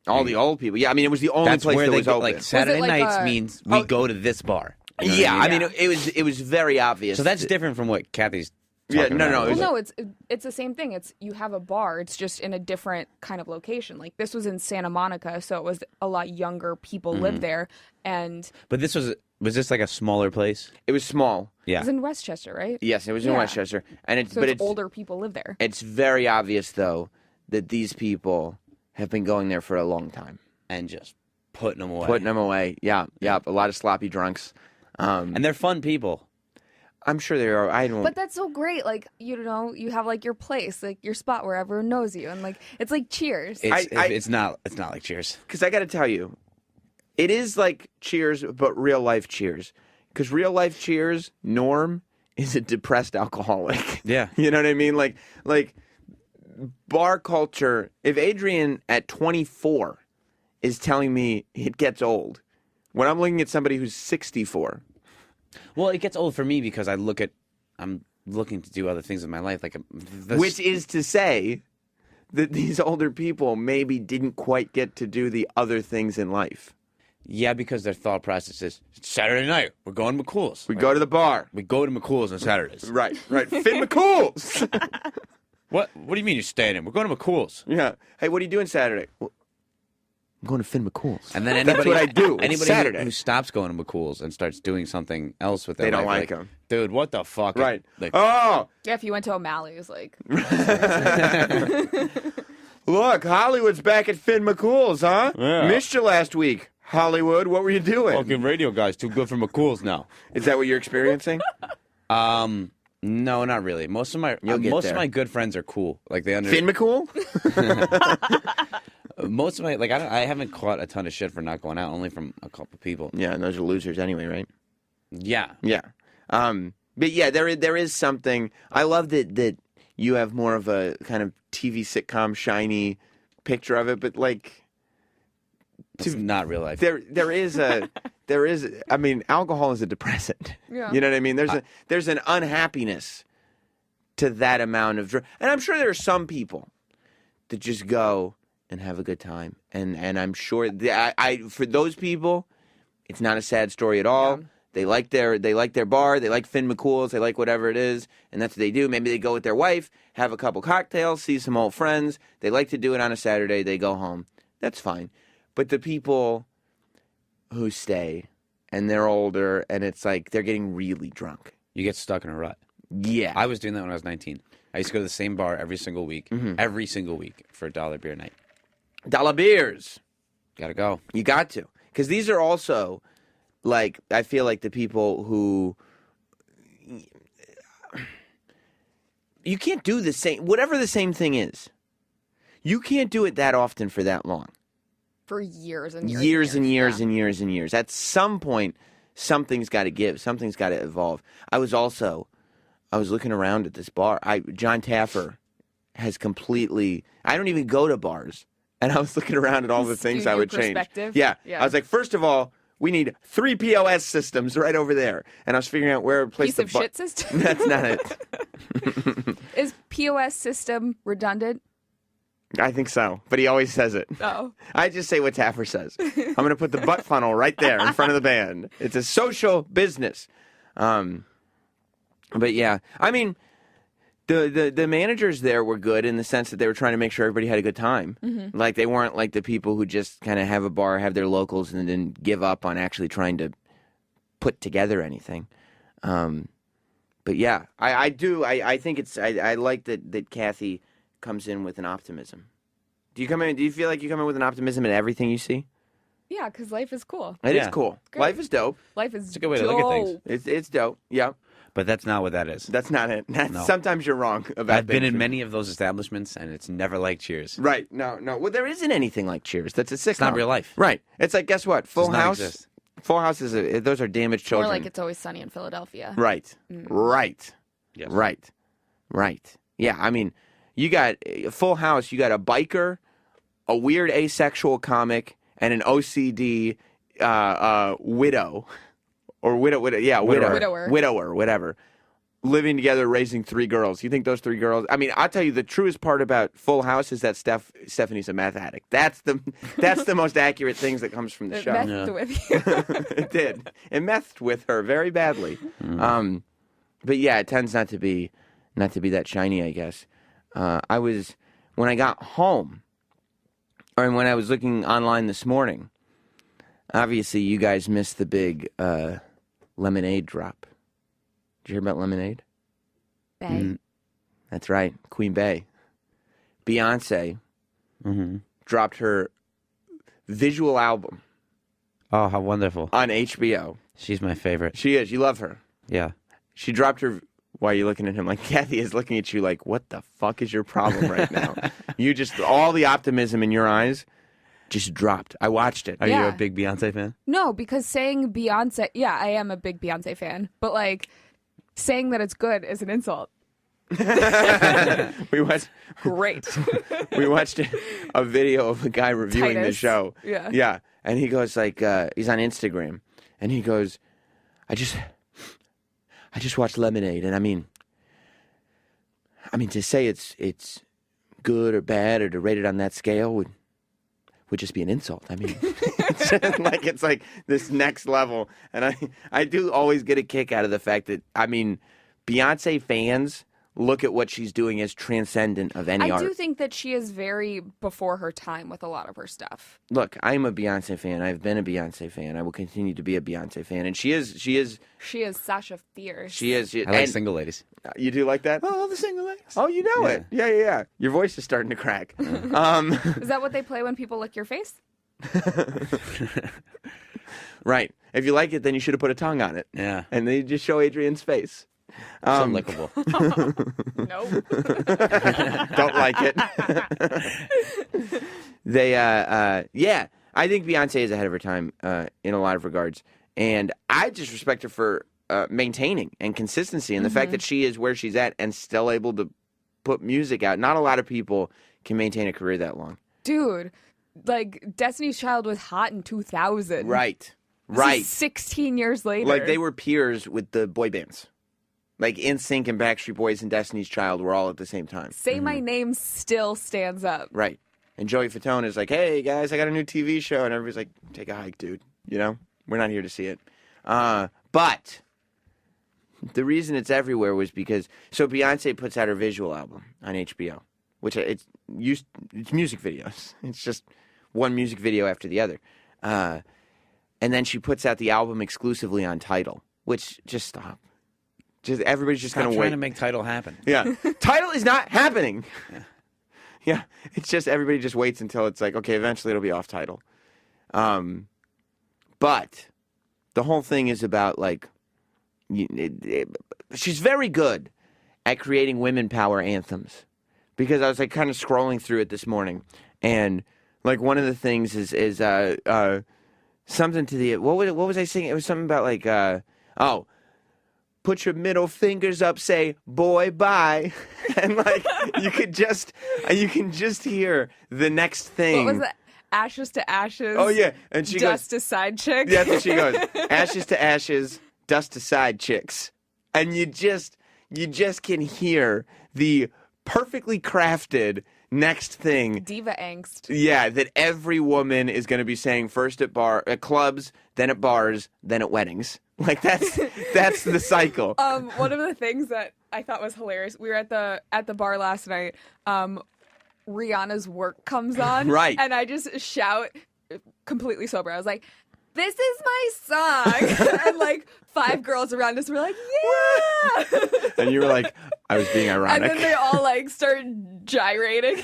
all the old people. Yeah, I mean, it was the only That's place where that they was go, open. like Saturday like nights means we go to this bar. You know what I mean, Yeah. it was very obvious. So that's different from what Kathy's talking about. Well, no, it's the same thing. You have a bar. It's just in a different kind of location. Like this was in Santa Monica, so it was a lot younger people lived there. And But this was this like a smaller place? It was small. Yeah. it was in Westchester, right? Yes, it was in Yeah. Westchester, and So it's older people live there. It's very obvious though that these people have been going there for a long time And just putting them away. putting them away. Yeah, a lot of sloppy drunks. And they're fun people. I'm sure they are. I don't. But that's so great. Like, you know, you have like your place, like your spot where everyone knows you. And like, it's like Cheers. It's not like Cheers. Because I got to tell you, it is like Cheers, but real life Cheers. Because real life Cheers, Norm is a depressed alcoholic. Yeah. You know what I mean? Like bar culture. If Adrian at 24 is telling me it gets old, when I'm looking at somebody who's 64. Well, it gets old for me because I'm looking to do other things in my life, like Which is to say that these older people maybe didn't quite get to do the other things in life. Yeah, because their thought process is it's Saturday night. We're going to McCool's. We go to the bar. We go to McCool's on Saturdays. Right. Finn McCool's. What do you mean you're staying in? We're going to McCool's. Yeah. Hey, what are you doing Saturday? Well, I'm going to Finn McCool's. And then That's what I do. Anybody Saturday. who stops going to McCool's and starts doing something else with their They don't life, like 'em. Dude, what the fuck? Right. Like, Oh, Yeah, if you went to O'Malley's, like, look, Hollywood's back at Finn McCool's, huh? Yeah. Missed you last week. Hollywood, what were you doing? fucking radio guy's too good for McCool's now. Is that what you're experiencing? No, not really. Most of my You'll get most there. of my good friends are cool. Like they Finn McCool? Most of my I haven't caught a ton of shit for not going out, only from a couple people. Yeah, and those are losers anyway, right? Yeah. Yeah. But yeah, there is something. I love that you have more of a kind of TV sitcom shiny picture of it, but like It's not real life. there is I mean, alcohol is a depressant. Yeah. You know what I mean? There's an unhappiness to that amount of and I'm sure there are some people that just go and have a good time. And I'm sure I for those people, it's not a sad story at all. Yeah. They like their bar, they like Finn McCool's, they like whatever it is, and that's what they do. Maybe they go with their wife, have a couple cocktails, see some old friends. They like to do it on a Saturday, they go home. That's fine. But the people who stay and they're older and it's like they're getting really drunk. You get stuck in a rut. Yeah. I was doing that when I was 19. I used to go to the same bar every single week for $1 beer night. Dollar beers. Gotta go. You got to. Because these are also, like, I feel like the people who... You can't do the same... Whatever the same thing is, you can't do it that often for that long. for years and years. Years and years yeah. and years and years. At some point, something's got to give. Something's got to evolve. I was looking around at this bar. John Taffer has completely... I don't even go to bars. And I was looking around at all the things Skewed I your would change. perspective? Yeah. Yeah. I was like, first of all, we need 3 POS systems right over there. And I was figuring out where to place Piece the of shit system. That's not it. Is POS system redundant? I think so. But he always says it. Oh. I just say what Taffer says. I'm going to put the butt funnel right there in front of the band. It's a social business. But yeah, I mean, the managers there were good in the sense that they were trying to make sure everybody had a good time. Mm-hmm. Like they weren't like the people who just kind of have a bar, have their locals, and then give up on actually trying to put together anything. But yeah, I do. I think it's. I like that Cathy comes in with an optimism. Do you feel like you come in with an optimism in everything you see? Yeah, because life is cool. It is Yeah. cool. Good. Life is dope. Life is It's a good way to look at things. It's dope. Yeah. But that's not what that is. That's not it. No. Sometimes you're wrong about I've been things. in many of those establishments, and it's never like Cheers. Right. No. Well, there isn't anything like Cheers. That's a sitcom. It's not real life. Right. It's like, guess what? Full Does not House. exist. Full House those are damaged More children. like It's Always Sunny in Philadelphia. Right. Right. Yes. Right. Yeah. I mean, you got Full House. You got a biker, a weird asexual comic, and an OCD widow, or widower. Yeah, widower, whatever. Living together, raising 3 girls. You think those 3 girls? I mean, I'll tell you the truest part about Full House is that Stephanie's a meth addict. That's the most accurate things that comes from the show. It messed with you. It did. It messed with her very badly. But yeah, it tends not to be that shiny, I guess. When I got home, or when I was looking online this morning. Obviously, you guys missed the big Lemonade drop. Did you hear about Lemonade? Bay. That's right, Queen Bey. Beyonce dropped her visual album Oh, how wonderful. on HBO. She's my favorite. She is. You love her. Yeah. She dropped her. Why are you looking at him like Cathy is looking at you like, what the fuck is your problem right now? You just, all the optimism in your eyes just dropped. I watched it. Are you Yeah. a big Beyonce fan? No, because saying Beyonce, yeah, I am a big Beyonce fan, but like saying that it's good is an insult. We watched Great. we watched a video of a guy reviewing the Titus. show. Yeah. Yeah. And he goes like, he's on Instagram, and he goes, I just watched Lemonade, and I mean to say it's good or bad or to rate it on that scale would just be an insult. I mean, it's like this next level, and I do always get a kick out of the fact that, I mean, Beyonce fans look at what she's doing as transcendent of any I art. do think that she is very before her time with a lot of her stuff. Look, I'm a Beyonce fan. I've been a Beyonce fan. I will continue to be a Beyonce fan, and she is. She is Sasha Fierce. I like I like single ladies. You do like that? Oh, the single ladies. Oh, you know it. Yeah. Your voice is starting to crack. Is that what they play when people lick your face? Right. If you like it, then you should have put a tongue on it. Yeah. And then you just show Adrian's face. So lickable. No. Don't like it. Yeah. I think Beyonce is ahead of her time in a lot of regards. And I just respect her for maintaining and consistency, and the fact that she is where she's at and still able to put music out. Not a lot of people can maintain a career that long. Dude, like Destiny's Child was hot in 2000. Right. This is 16 years later. Like they were peers with the boy bands. Like NSYNC and Backstreet Boys and Destiny's Child were all at the same time. Say My Name still stands up. Right. And Joey Fatone is like, hey, guys, I got a new TV show. And everybody's like, take a hike, dude. You know? We're not here to see it. But the reason it's everywhere was because... So Beyonce puts out her visual album on HBO, which it's music videos. It's just one music video after the other. And then she puts out the album exclusively on Tidal, which just stop. Just everybody's just going to wait. Trying to make Tidal happen. Yeah. Tidal is not happening. Yeah. It's just everybody just waits until it's like, okay, eventually it'll be off Tidal. But the whole thing is about like, she's very good at creating women power anthems, because I was like kind of scrolling through it this morning, and like one of the things is something to the, what was I singing? It was something about like, put your middle fingers up, say, boy, bye. And like, you can just hear the next thing. What was that? Ashes to ashes. Oh, yeah. And she dust goes, to side chick. yeah, that's what she goes. Ashes to ashes, dust to side chicks. And you just can hear the perfectly crafted next thing. Diva angst. Yeah, that every woman is going to be saying first at clubs, then at bars, then at weddings. Like that's the cycle. One of the things that I thought was hilarious, we were at the bar last night. Rihanna's Work comes on. Right. And I just shout, completely sober. I was like, this is my song. And like 5 girls around us were like, yeah. And you were like, I was being ironic. And then they all like started gyrating.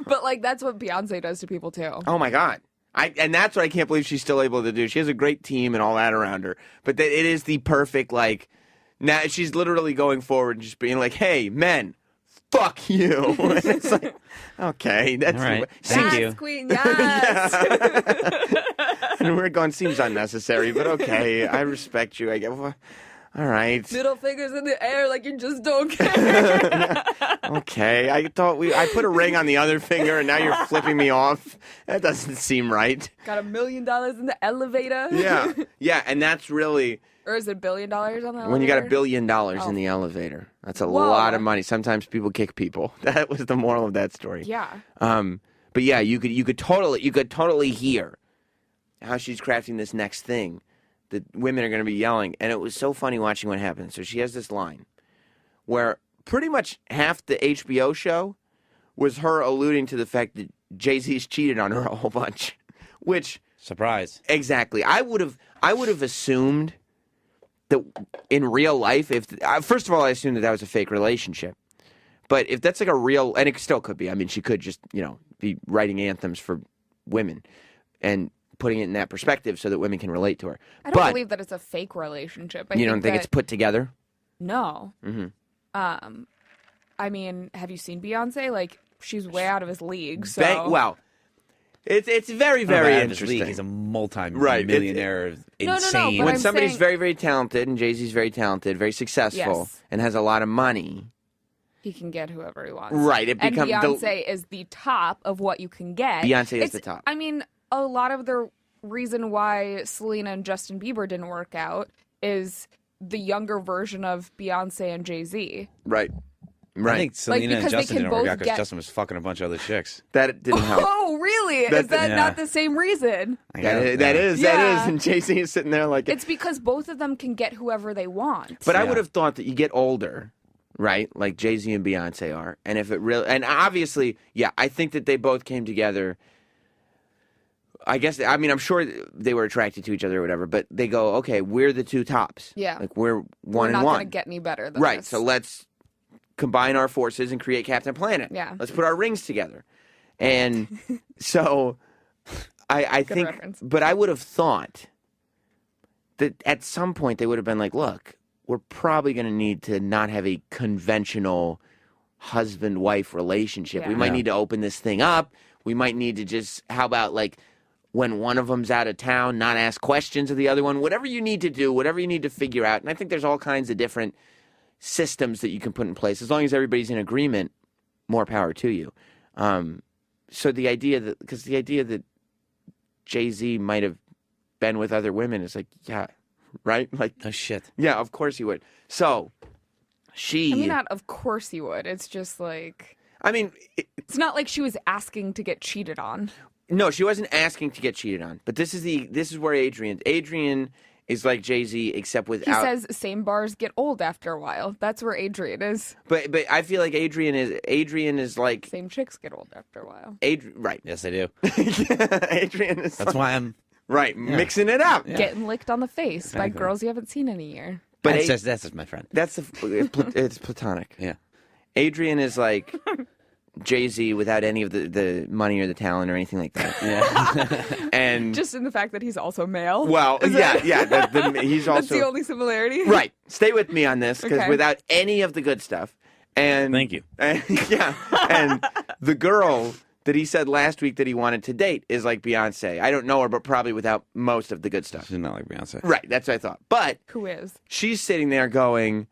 But like that's what Beyonce does to people too. Oh my God. And that's what I can't believe she's still able to do. She has a great team and all that around her. But it is the perfect, like, now she's literally going forward and just being like, hey, men, fuck you. And it's like, okay, that's all right. Yes, Thank you. Queen, yes. And we're going, seems unnecessary, but okay, I respect you. I get, well, all right. Middle fingers in the air like you just don't care. Okay, I thought I put a ring on the other finger and now you're flipping me off. That doesn't seem right. Got $1 million in the elevator. Yeah, and that's really... Or is it $1 billion on the elevator? When you got $1 billion in the elevator, that's a lot of money. Sometimes people kick people. That was the moral of that story. Yeah. But yeah, you could totally hear how she's crafting this next thing that women are going to be yelling, and it was so funny watching what happened. So she has this line where pretty much half the HBO show was her alluding to the fact that Jay-Z's cheated on her a whole bunch, which surprise. Exactly. I would have assumed that in real life, if first of all, I assumed that was a fake relationship. But if that's like a real, and it still could be. I mean, she could just, be writing anthems for women and putting it in that perspective so that women can relate to her. I don't believe that it's a fake relationship. You don't think it's put together? No. Mm-hmm. I mean, have you seen Beyonce? Like, she's way out of his league. So well, it's very, very interesting. He's a multi-millionaire, insane. No, when somebody's very, very talented, and Jay-Z's very talented, very successful, and has a lot of money, he can get whoever he wants. Right. And Beyonce is the top of what you can get. Beyonce is the top. I mean, a lot of the reason why Selena and Justin Bieber didn't work out is the younger version of Beyonce and Jay-Z. Right. I think Selena and Justin didn't work out because get... Justin was fucking a bunch of other chicks. That didn't help. Oh, really? Is that not the same reason? That is. And Jay-Z is sitting there like... It's because both of them can get whoever they want. But I would have thought that you get older, right? Like Jay-Z and Beyonce are. And if it really... And obviously, I think that they both came together... I guess, I mean, I'm sure they were attracted to each other or whatever, but they go, okay, we're the two tops. Yeah. Like, we're one and one. We're not going to get any better than Right, this. so let's combine our forces and create Captain Planet. Yeah. Let's put our rings together. And so I think, reference. But I would have thought that at some point they would have been like, look, we're probably going to need to not have a conventional husband-wife relationship. Yeah. We might need to open this thing up. We might need to just, how about like, when one of them's out of town, not ask questions of the other one, whatever you need to do, whatever you need to figure out. And I think there's all kinds of different systems that you can put in place. As long as everybody's in agreement, more power to you. So the idea that Jay-Z might have been with other women is like, yeah, right? Like, oh, shit. Yeah, of course he would. So I mean, not of course he would. It's just like... I mean... It's not like she was asking to get cheated on. No, she wasn't asking to get cheated on. But this is where Adrian is like Jay-Z, except without... He says same bars get old after a while. That's where Adrian is. But I feel like Adrian is like... Same chicks get old after a while. Right. Yes, they do. Adrian is... That's why I'm... Right, mixing it up. Yeah. Getting licked on the face by girls you haven't seen in a year. But that's just my friend. It's platonic. Yeah. Adrian is like... Jay-Z without any of the money or the talent or anything like that. Yeah. And just in the fact that he's also male. Well, he's also... That's the only similarity? Right. Stay with me on this, because without any of the good stuff. And thank you. And the girl that he said last week that he wanted to date is like Beyonce. I don't know her, but probably without most of the good stuff. She's not like Beyonce. Right, that's what I thought. But... Who is? She's sitting there going,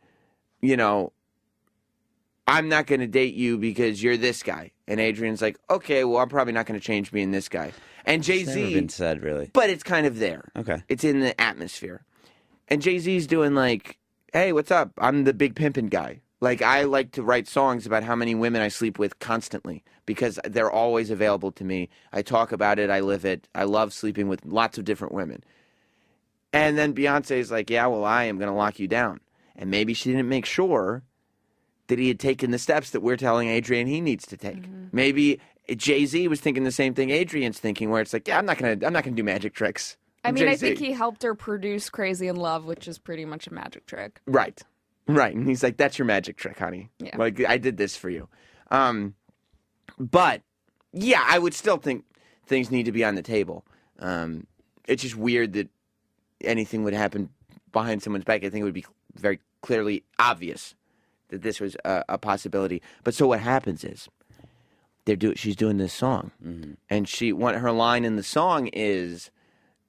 I'm not going to date you because you're this guy. And Adrian's like, okay, well, I'm probably not going to change being this guy. And Jay-Z... It's never been said, really. But it's kind of there. Okay. It's in the atmosphere. And Jay-Z's doing like, hey, what's up? I'm the big pimpin' guy. Like, I like to write songs about how many women I sleep with constantly because they're always available to me. I talk about it. I live it. I love sleeping with lots of different women. And then Beyonce's like, yeah, well, I am going to lock you down. And maybe she didn't make sure that he had taken the steps that we're telling Adrian he needs to take. Mm-hmm. Maybe Jay-Z was thinking the same thing Adrian's thinking, where it's like, yeah, I'm not gonna do magic tricks. I mean, Jay-Z. I think he helped her produce Crazy in Love, which is pretty much a magic trick. Right. And he's like, that's your magic trick, honey. Yeah. Like, I did this for you. But yeah, I would still think things need to be on the table. It's just weird that anything would happen behind someone's back. I think it would be very clearly obvious that this was a possibility. But so what happens is she's doing this song, and her line in the song is,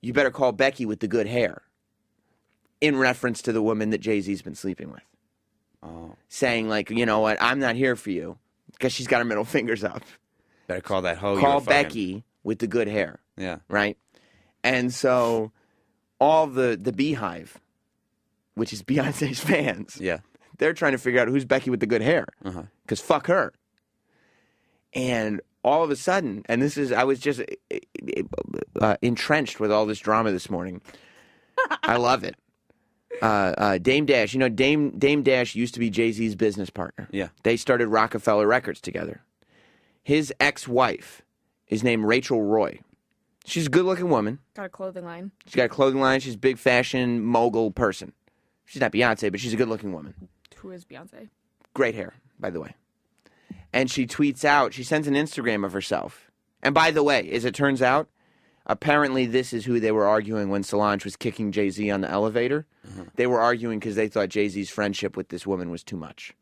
"You better call Becky with the good hair," in reference to the woman that Jay-Z's been sleeping with. Oh. Saying, like, you know what, I'm not here for you, because she's got her middle fingers up. Better call that hoe. Call Becky with the good hair. Yeah. Right? And so all the Beehive, which is Beyonce's fans, they're trying to figure out who's Becky with the good hair. Because fuck her. And all of a sudden, and I was just entrenched with all this drama this morning. I love it. Dame Dash, Dame Dash used to be Jay-Z's business partner. Yeah. They started Rockefeller Records together. His ex-wife is named Rachel Roy. She's a good-looking woman. Got a clothing line. She's got a clothing line. She's a big fashion mogul person. She's not Beyonce, but she's a good-looking woman. Who is Beyonce? Great hair, by the way. And she tweets out, she sends an Instagram of herself. And by the way, as it turns out, apparently this is who they were arguing when Solange was kicking Jay-Z on the elevator. They were arguing because they thought Jay-Z's friendship with this woman was too much.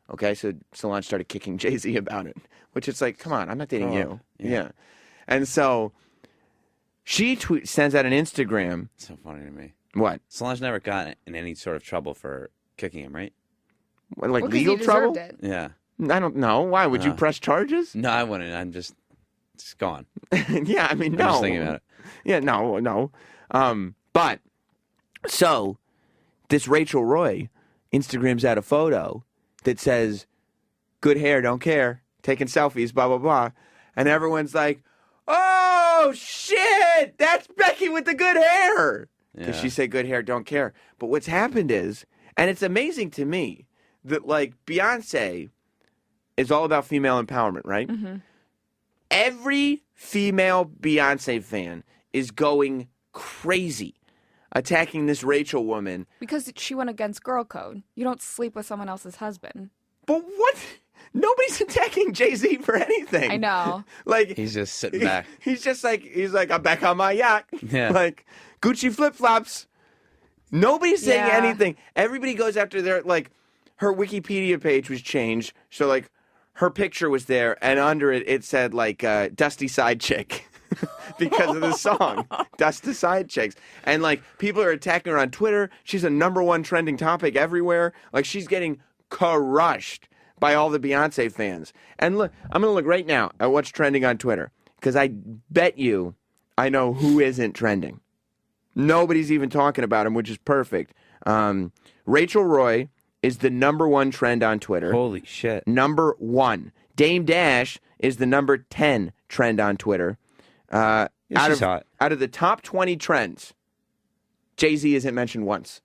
Okay, so Solange started kicking Jay-Z about it, which it's like, come on, I'm not dating you. Yeah. And so she sends out an Instagram. It's so funny to me. What? Solange never got in any sort of trouble for kicking him, right? What, like Well, 'cause legal he trouble? deserved it. Yeah. I don't know. Why? Would you press charges? No, I wouldn't. I'm just gone. Yeah, I mean, no. I'm just thinking about it. Yeah, no. But, so, this Rachel Roy Instagrams out a photo that says, "Good hair, don't care, taking selfies, blah, blah, blah." And everyone's like, "Oh, shit, that's Becky with the good hair." Because she said, "Good hair, don't care." But what's happened is, and it's amazing to me, that, like, Beyonce is all about female empowerment, right? Every female Beyonce fan is going crazy attacking this Rachel woman. Because she went against girl code. You don't sleep with someone else's husband. But what? Nobody's attacking Jay-Z for anything. I know. Like, He's just sitting back. He's like, "I'm back on my yacht." Yeah. Like, Gucci flip-flops. Nobody's saying Yeah. anything. Everybody goes after their, like, her Wikipedia page was changed. So, like, her picture was there, and under it, it said, like, Dusty Side Chick. Because of the song, Dusty Side Chicks. And, like, people are attacking her on Twitter. She's a #1 trending topic everywhere. Like, she's getting crushed by all the Beyonce fans. And look, I'm going to look right now at what's trending on Twitter. Because I bet you I know who isn't trending. Nobody's even talking about him, which is perfect. Rachel Roy is the #1 trend on Twitter. Holy shit. #1. Dame Dash is the #10 trend on Twitter. She's hot. Out of the top 20 trends, Jay-Z isn't mentioned once.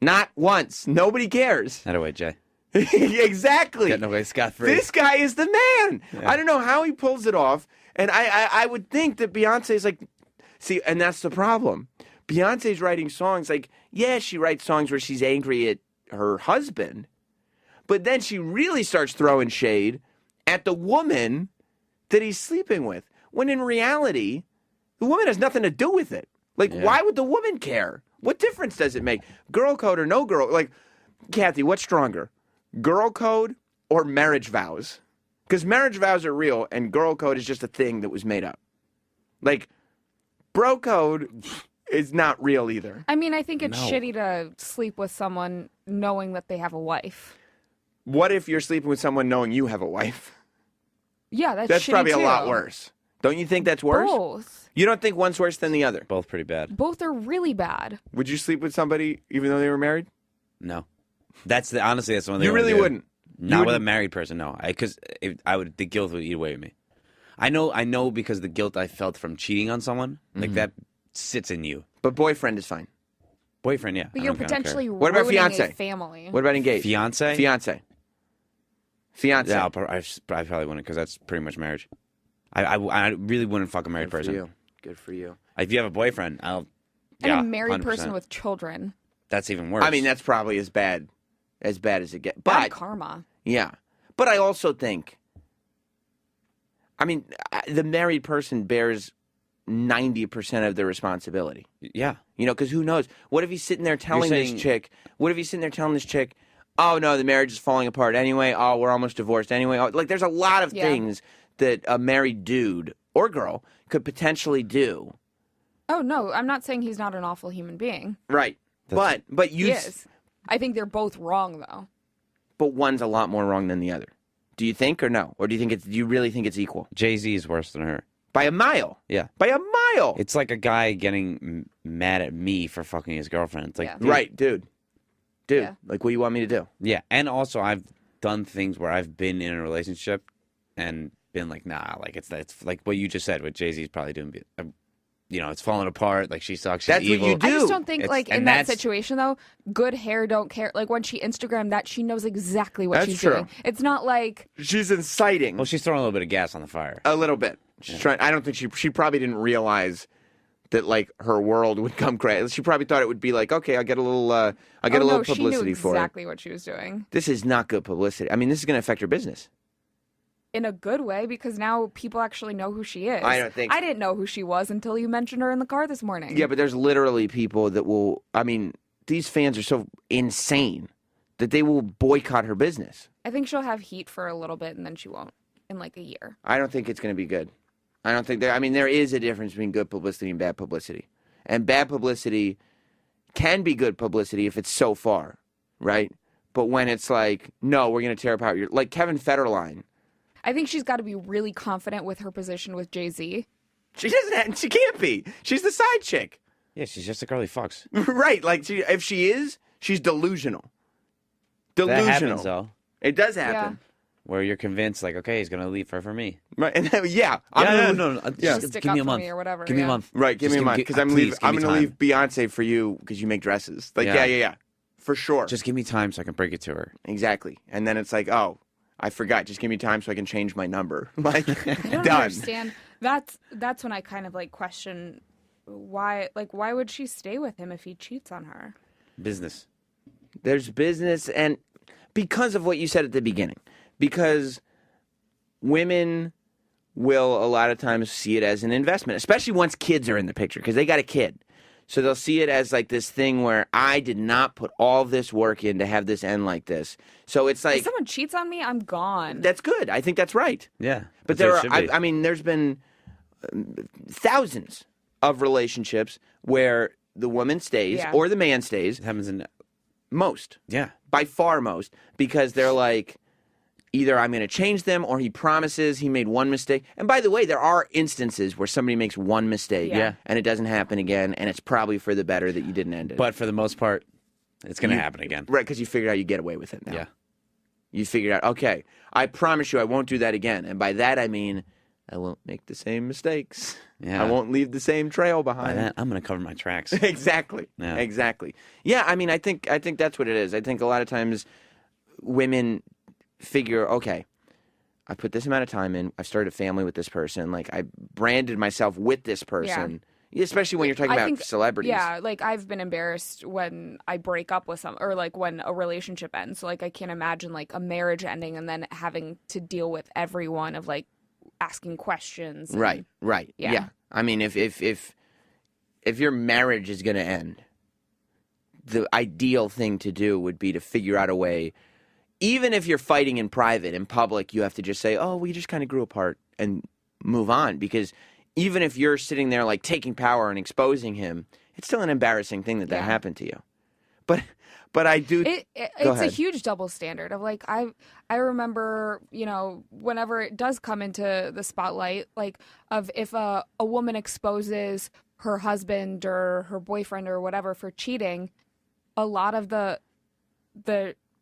Not once. Nobody cares. Not away, Jay. Exactly. Getting away scot-free. This guy is the man. Yeah. I don't know how he pulls it off. And I would think that Beyonce's like, see, and that's the problem. Beyonce's writing songs like, yeah, she writes songs where she's angry at her husband, but then she really starts throwing shade at the woman that he's sleeping with. When in reality, the woman has nothing to do with it. Like, why would the woman care? What difference does it make? Girl code or no girl? Like, Cathy, what's stronger? Girl code or marriage vows? Because marriage vows are real and girl code is just a thing that was made up. Like, bro code is not real either. I mean, I think it's shitty to sleep with someone knowing that they have a wife. What if you're sleeping with someone knowing you have a wife? Yeah, that's shitty probably too. a lot worse. Don't you think that's worse? Both. You don't think one's worse than the other? Both pretty bad. Both are really bad. Would you sleep with somebody even though they were married? No. Honestly, that's the one thing You really wouldn't? Not with a married person, no. Because the guilt would eat away with me. I know because the guilt I felt from cheating on someone, like that sits in you. But boyfriend is fine. Boyfriend, yeah. But you're potentially What about ruining fiance? a family. What about engaged? Fiance? Fiance. Yeah, I probably wouldn't because that's pretty much marriage. I really wouldn't fuck a married Good person. for you. Good for you. If you have a boyfriend, And a married person with children. That's even worse. I mean, that's probably as bad as it gets. Bad But karma. yeah. But I also think I mean, the married person bears 90% of the responsibility. Yeah. You know, because who knows? What if he's sitting there telling this chick, oh, no, the marriage is falling apart anyway. Oh, we're almost divorced anyway. Oh, like, there's a lot of things that a married dude or girl could potentially do. Oh, no, I'm not saying he's not an awful human being. Right. But you... He is. I think they're both wrong, though. But one's a lot more wrong than the other. Do you think or no? Or do you really think it's equal? Jay-Z is worse than her. By a mile. Yeah. By a mile. It's like a guy getting mad at me for fucking his girlfriend. It's like, right, dude. Yeah. Like, what do you want me to do? Yeah. And also, I've done things where I've been in a relationship and been like, nah, like, it's like what you just said, what Jay-Z's probably doing. You know, it's falling apart. Like, she sucks. She's That's evil. what you do. I just don't think, like, in that situation, though, good hair don't care. Like, when she Instagrammed that, she knows exactly what she's doing. It's not like... She's inciting. Well, she's throwing a little bit of gas on the fire. A little bit. She's trying. I don't think she probably didn't realize that, like, her world would come crazy. She probably thought it would be like, okay, I'll get a little publicity she knew for it. exactly what she was doing. This is not good publicity. I mean, this is going to affect her business. In a good way, because now people actually know who she is. I don't think so. I didn't know who she was until you mentioned her in the car this morning. Yeah, but there's literally people that will, I mean, these fans are so insane that they will boycott her business. I think she'll have heat for a little bit, and then she won't in like a year. I don't think it's going to be good. I don't think there is a difference between good publicity and bad publicity. And bad publicity can be good publicity if it's so far, right? But when it's like, no, we're going to tear apart like Kevin Federline. I think she's got to be really confident with her position with Jay-Z. She can't be. She's the side chick. Yeah, she's just a girly fox. Right. Like, if she is, she's delusional. That happens, though. It does happen. Yeah. Where you're convinced, like, okay, he's going to leave her for me. Right. And no. Just stick give me up a for month. me or whatever. Give me a month. Right. Give me a month. Because I'm going to leave Beyonce for you because you make dresses. Like, yeah. For sure. Just give me time so I can break it to her. Exactly. And then it's like, oh, I forgot. Just give me time so I can change my number. Like, I don't done. understand. That's when I kind of like question why would she stay with him if he cheats on her? Business. There's business, and because of what you said at the beginning, because women will a lot of times see it as an investment, especially once kids are in the picture, because they got a kid. So they'll see it as like this thing where I did not put all this work in to have this end like this. So it's like, if someone cheats on me, I'm gone. That's good. I think that's right. Yeah. But I mean, there's been thousands of relationships where the woman stays or the man stays. It happens in most. Yeah. By far most. Because they're like, either I'm going to change them or he promises he made one mistake. And by the way, there are instances where somebody makes one mistake and it doesn't happen again, and it's probably for the better that you didn't end it. But for the most part, it's going to happen again. Right, because you figured out you get away with it now. Yeah. You figured out, okay, I promise you I won't do that again. And by that I mean I won't make the same mistakes. Yeah. I won't leave the same trail behind. By that, I'm going to cover my tracks. Exactly. Yeah. Exactly. Yeah, I mean, I think that's what it is. I think a lot of times women figure, okay, I put this amount of time in. I've started a family with this person. Like, I branded myself with this person. Yeah. Especially when you're talking about celebrities. Yeah, like, I've been embarrassed when I break up with or, like, when a relationship ends. So, like, I can't imagine, like, a marriage ending and then having to deal with everyone of, like, asking questions. Right. Yeah. I mean, if your marriage is going to end, the ideal thing to do would be to figure out a way. Even if you're fighting in private, in public, you have to just say, oh, we just kind of grew apart and move on. Because even if you're sitting there like taking power and exposing him, it's still an embarrassing thing that happened to you. But I do. It's a huge double standard of like, I remember, you know, whenever it does come into the spotlight, like of if a woman exposes her husband or her boyfriend or whatever for cheating, a lot of the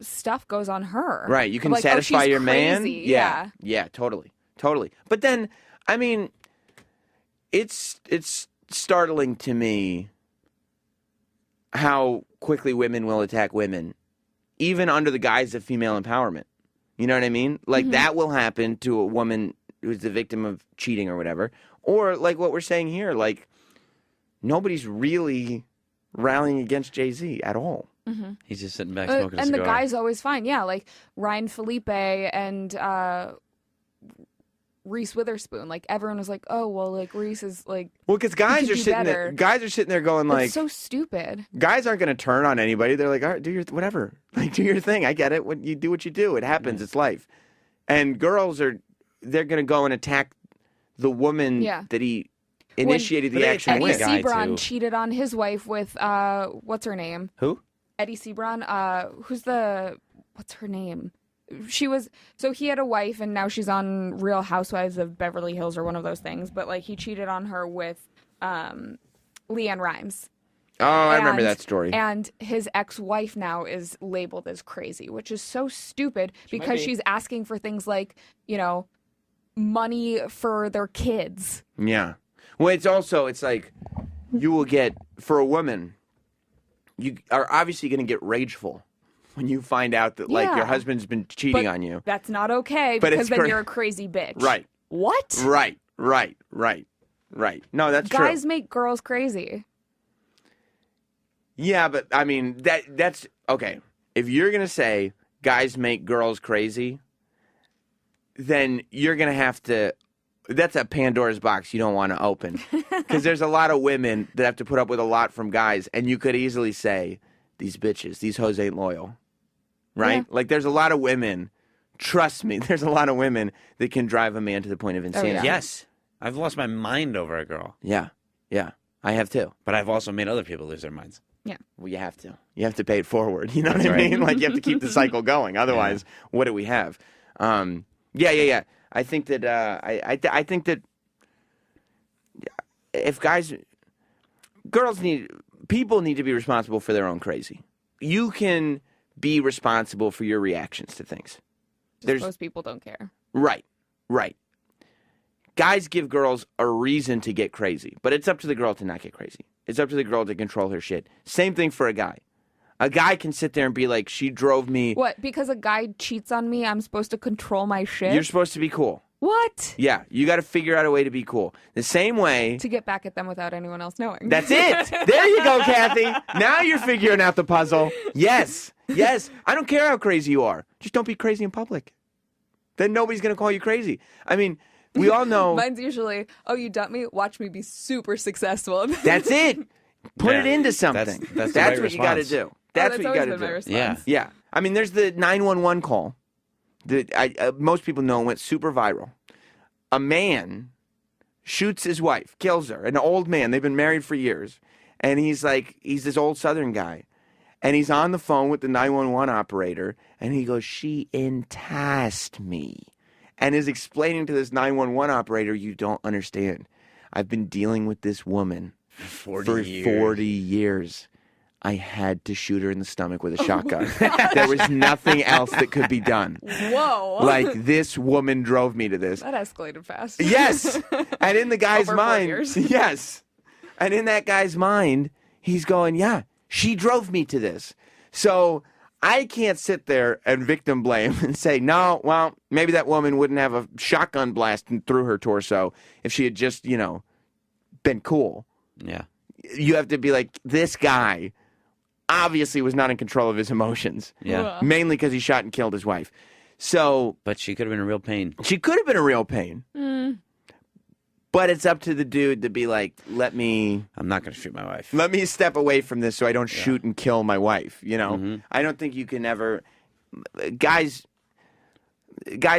stuff goes on her. Right. You can like, satisfy your crazy. man. Yeah, totally. But then, I mean, it's startling to me how quickly women will attack women, even under the guise of female empowerment. You know what I mean? Like, that will happen to a woman who's the victim of cheating or whatever. Or like what we're saying here, like, nobody's really rallying against Jay-Z at all. Mm-hmm. He's just sitting back smoking a cigar. And the guy's always fine. Yeah, like Ryan Felipe and Reese Witherspoon. Like everyone was like, oh well, like Reese is like. Well, because guys are sitting there. Guys are sitting there going like, it's so stupid. Guys aren't going to turn on anybody. They're like, all right, do your whatever. Like, do your thing. I get it. What you do, it happens. It's life. And girls they're going to go and attack the woman that he initiated the action with. Eddie Sebron cheated on his wife with what's her name? Who? Eddie Sebron. What's her name? He had a wife and now she's on Real Housewives of Beverly Hills or one of those things. But like he cheated on her with LeAnn Rimes. Oh, I remember that story. And his ex-wife now is labeled as crazy, which is so stupid because she's asking for things like, money for their kids. Yeah. Well, it's like you will get, for a woman, you are obviously going to get rageful when you find out that like your husband's been cheating on you. That's not okay because then you're a crazy bitch. Right. What? Right. No, that's true. Guys make girls crazy. Yeah, but I mean that's okay. If you're gonna say guys make girls crazy, then you're gonna have to. That's a Pandora's box you don't want to open because there's a lot of women that have to put up with a lot from guys, and you could easily say these bitches, these hoes ain't loyal, right? Yeah. Like there's a lot of women. Trust me, there's a lot of women that can drive a man to the point of insanity. Oh, yeah. Yes, I've lost my mind over a girl. Yeah, I have too. But I've also made other people lose their minds. Yeah. Well, you have to. You have to pay it forward. You know what I right. mean? Like you have to keep the cycle going. Otherwise, what do we have? Yeah. I think that I think that if people need to be responsible for their own crazy. You can be responsible for your reactions to things. Most people don't care. Right. Guys give girls a reason to get crazy, but it's up to the girl to not get crazy. It's up to the girl to control her shit. Same thing for a guy. A guy can sit there and be like, she drove me. What? Because a guy cheats on me, I'm supposed to control my shit? You're supposed to be cool. What? Yeah, you got to figure out a way to be cool. The same way. To get back at them without anyone else knowing. That's it. There you go, Kathy. Now you're figuring out the puzzle. Yes. I don't care how crazy you are. Just don't be crazy in public. Then nobody's going to call you crazy. I mean, we all know. Mine's usually, oh, you dumped me? Watch me be super successful. That's it. Put it into something. That's what you got to do. That's what you got to do. Yeah. I mean, there's the 911 call that most people know went super viral. A man shoots his wife, kills her, an old man. They've been married for years. And he's this old Southern guy. And he's on the phone with the 911 operator. And he goes, she enticed me. And is explaining to this 911 operator, you don't understand. I've been dealing with this woman for 40 years. I had to shoot her in the stomach with a shotgun. There was nothing else that could be done. Whoa. Like, this woman drove me to this. That escalated fast. Yes. And in the guy's Over 4 mind. years. Yes. And in that guy's mind, he's going, yeah, she drove me to this. So I can't sit there and victim blame and say, no, well, maybe that woman wouldn't have a shotgun blast through her torso if she had just, been cool. Yeah. You have to be like, this guy obviously was not in control of his emotions. Yeah. Mainly because he shot and killed his wife. So. But she could have been in real pain. She could have been in real pain. But it's up to the dude to be like, I'm not going to shoot my wife. Let me step away from this so I don't shoot and kill my wife. I don't think you can ever. Guys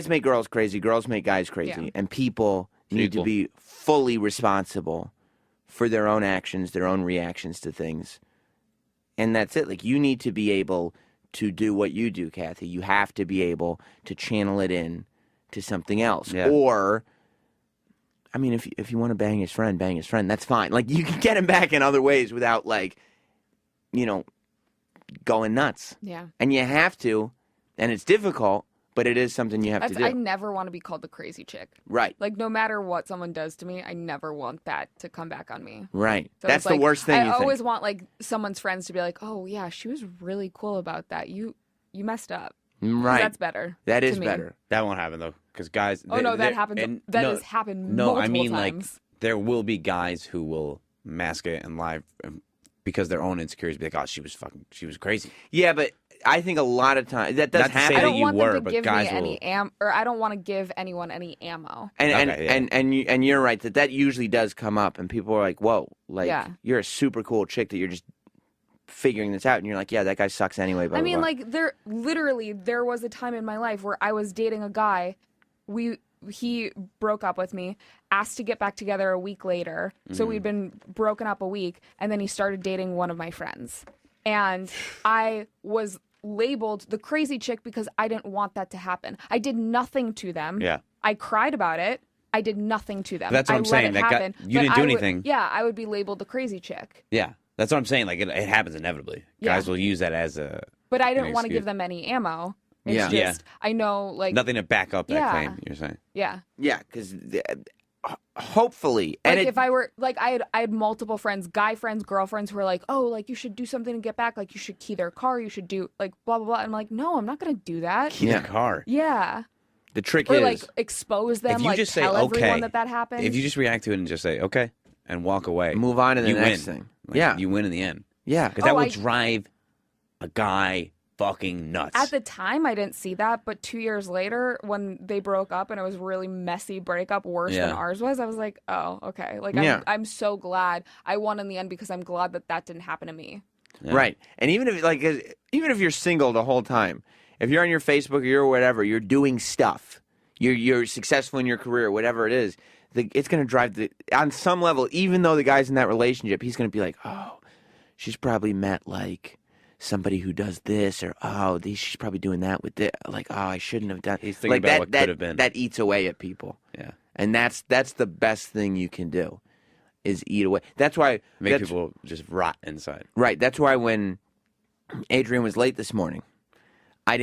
make girls crazy. Girls make guys crazy. Yeah. And people need to be fully responsible for their own actions, their own reactions to things. And that's it. Like, you need to be able to do what you do, Kathy. You have to be able to channel it in to something else. Yeah. Or, I mean, if you want to bang his friend, that's fine. Like, you can get him back in other ways without, going nuts. Yeah. And you have to, and it's difficult, but it is something you have to do. I never want to be called the crazy chick. Right. Like, no matter what someone does to me, I never want that to come back on me. Right. So that's the worst thing. I always want, someone's friends to be like, oh, yeah, she was really cool about that. You messed up. Right. That's better. That is better. That won't happen, though, because guys... that happens. That has happened multiple times. Like, there will be guys who will mask it and lie because their own insecurities be like, oh, she was crazy. Yeah, but I think a lot of times that does Not to say happen. I that don't you want were, them to but give me guys any or I don't want to give anyone any ammo. And you're right that usually does come up, and people are like, "Whoa, like Yeah. you're a super cool chick that you're just figuring this out," and you're like, "Yeah, that guy sucks anyway." Blah, I blah, mean, blah. like there was a time in my life where I was dating a guy. He broke up with me, asked to get back together a week later. So we'd been broken up a week, and then he started dating one of my friends. And I was labeled the crazy chick because I didn't want that to happen. I did nothing to them. Yeah. I cried about it. I did nothing to them. That's what I I'm let saying. it That guy- happen, you but didn't do I would- anything. Yeah, I would be labeled the crazy chick. Yeah, that's what I'm saying. Like it happens inevitably. Yeah. Guys will use that as a But I didn't want to excuse. give them any ammo. It's Yeah. just, I know, like, nothing to back up that Yeah. claim. You're saying. yeah. yeah, because hopefully, Like and if I were like I had multiple friends, guy friends, girlfriends who were like, oh, like you should do something to get back, like you should key their car, you should do like blah blah blah. I'm like, no, I'm not gonna do that. Key the car. Yeah. the trick Or is like expose them, If you like just say tell everyone okay, that happened. If you just react to it and just say okay and walk away, move on to the you next win. thing. Like, Yeah, you win in the end. yeah. Because that Oh, will I- drive a guy fucking nuts. At the time, I didn't see that, but 2 years later, when they broke up and it was a really messy breakup, worse than Yeah. ours was, I was like, oh, okay. Like, Yeah. I'm so glad I won in the end because I'm glad that didn't happen to me. Yeah. Right. And even if you're single the whole time, if you're on your Facebook or you're whatever, you're doing stuff. You're successful in your career, whatever it is. It's going to drive on some level. Even though the guy's in that relationship, he's going to be like, oh, she's probably met like somebody who does this, or she's probably doing that with this. Like, oh, I shouldn't have done. He's thinking like about that, what that, could have been. That eats away at people. Yeah. And that's the best thing you can do, is eat away. That's why Make people just rot inside. Right. That's why when Adrian was late this morning, I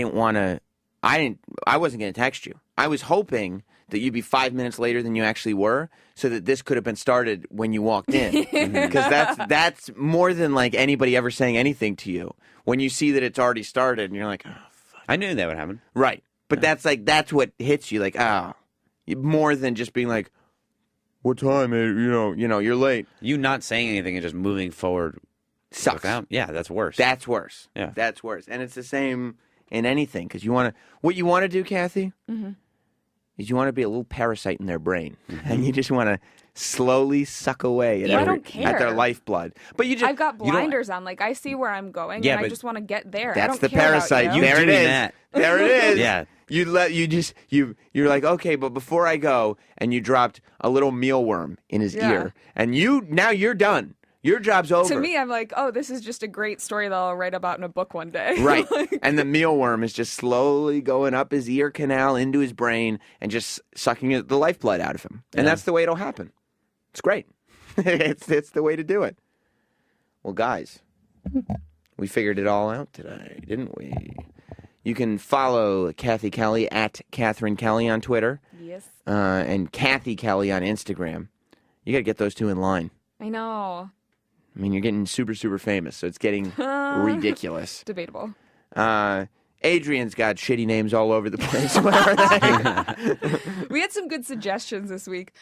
wasn't going to text you. I was hoping that you'd be 5 minutes later than you actually were, so that this could have been started when you walked in. Because that's more than like anybody ever saying anything to you. When you see that it's already started, and you're like, oh, fuck. I knew that would happen. Right. But that's what hits you, like, more than just being like, what time? You're late. You not saying anything and just moving forward Sucks. without. Yeah, that's worse. That's worse. Yeah. That's worse. And it's the same in anything, because what you want to do, Cathy, is you want to be a little parasite in their brain, and you just want to slowly suck away at, Yeah, I don't care. at their lifeblood. But you just I've got you don't- blinders on. Like, I see where I'm going, Yeah, and I but just want to get there. I that's don't the care about parasite. you. You There it doing is. that. There it is. Yeah. You're like, okay, but before I go, and you dropped a little mealworm in his Yeah. ear, and now you're done. Your job's over. To me, I'm like, oh, this is just a great story that I'll write about in a book one day. Right. Like, And the mealworm is just slowly going up his ear canal into his brain and just sucking the lifeblood out of him. And Yeah. that's the way it'll happen. It's great. it's the way to do it. Well, guys, we figured it all out today, didn't we? You can follow Cathy Kelley at Catherine Kelley on Twitter yes, and Cathy Kelley on Instagram. You got to get those two in line. I know. I mean, you're getting super, super famous, so it's getting ridiculous. Debatable. Adrian's got shitty names all over the place. What are they? We had some good suggestions this week.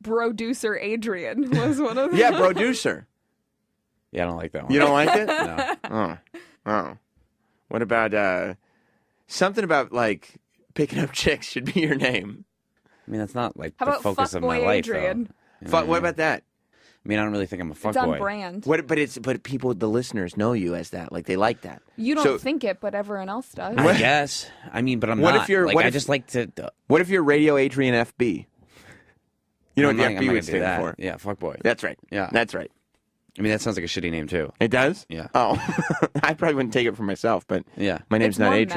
Producer Adrian was one of them. Yeah, producer. Yeah, I don't like that one. You don't like it? No. Oh. What about something about like picking up chicks should be your name? I mean, that's not like How the about focus of my Fuckboy life, Adrian? though. What about that? I mean, I don't really think I'm a It's on fuckboy. brand. But people, the listeners, know you as that. Like they like that. You don't So- think it, but everyone else does. I guess. I mean, but I'm What not. if you're- like, what I if- just like to. What if you're Radio Adrian FB? You know what I'm the not FB gonna would do stand that. for? Yeah, fuckboy. That's right. Yeah. That's right. I mean, that sounds like a shitty name too. It does? Yeah. Oh, I probably wouldn't take it for myself, but Yeah. my name's It's not more Adrian.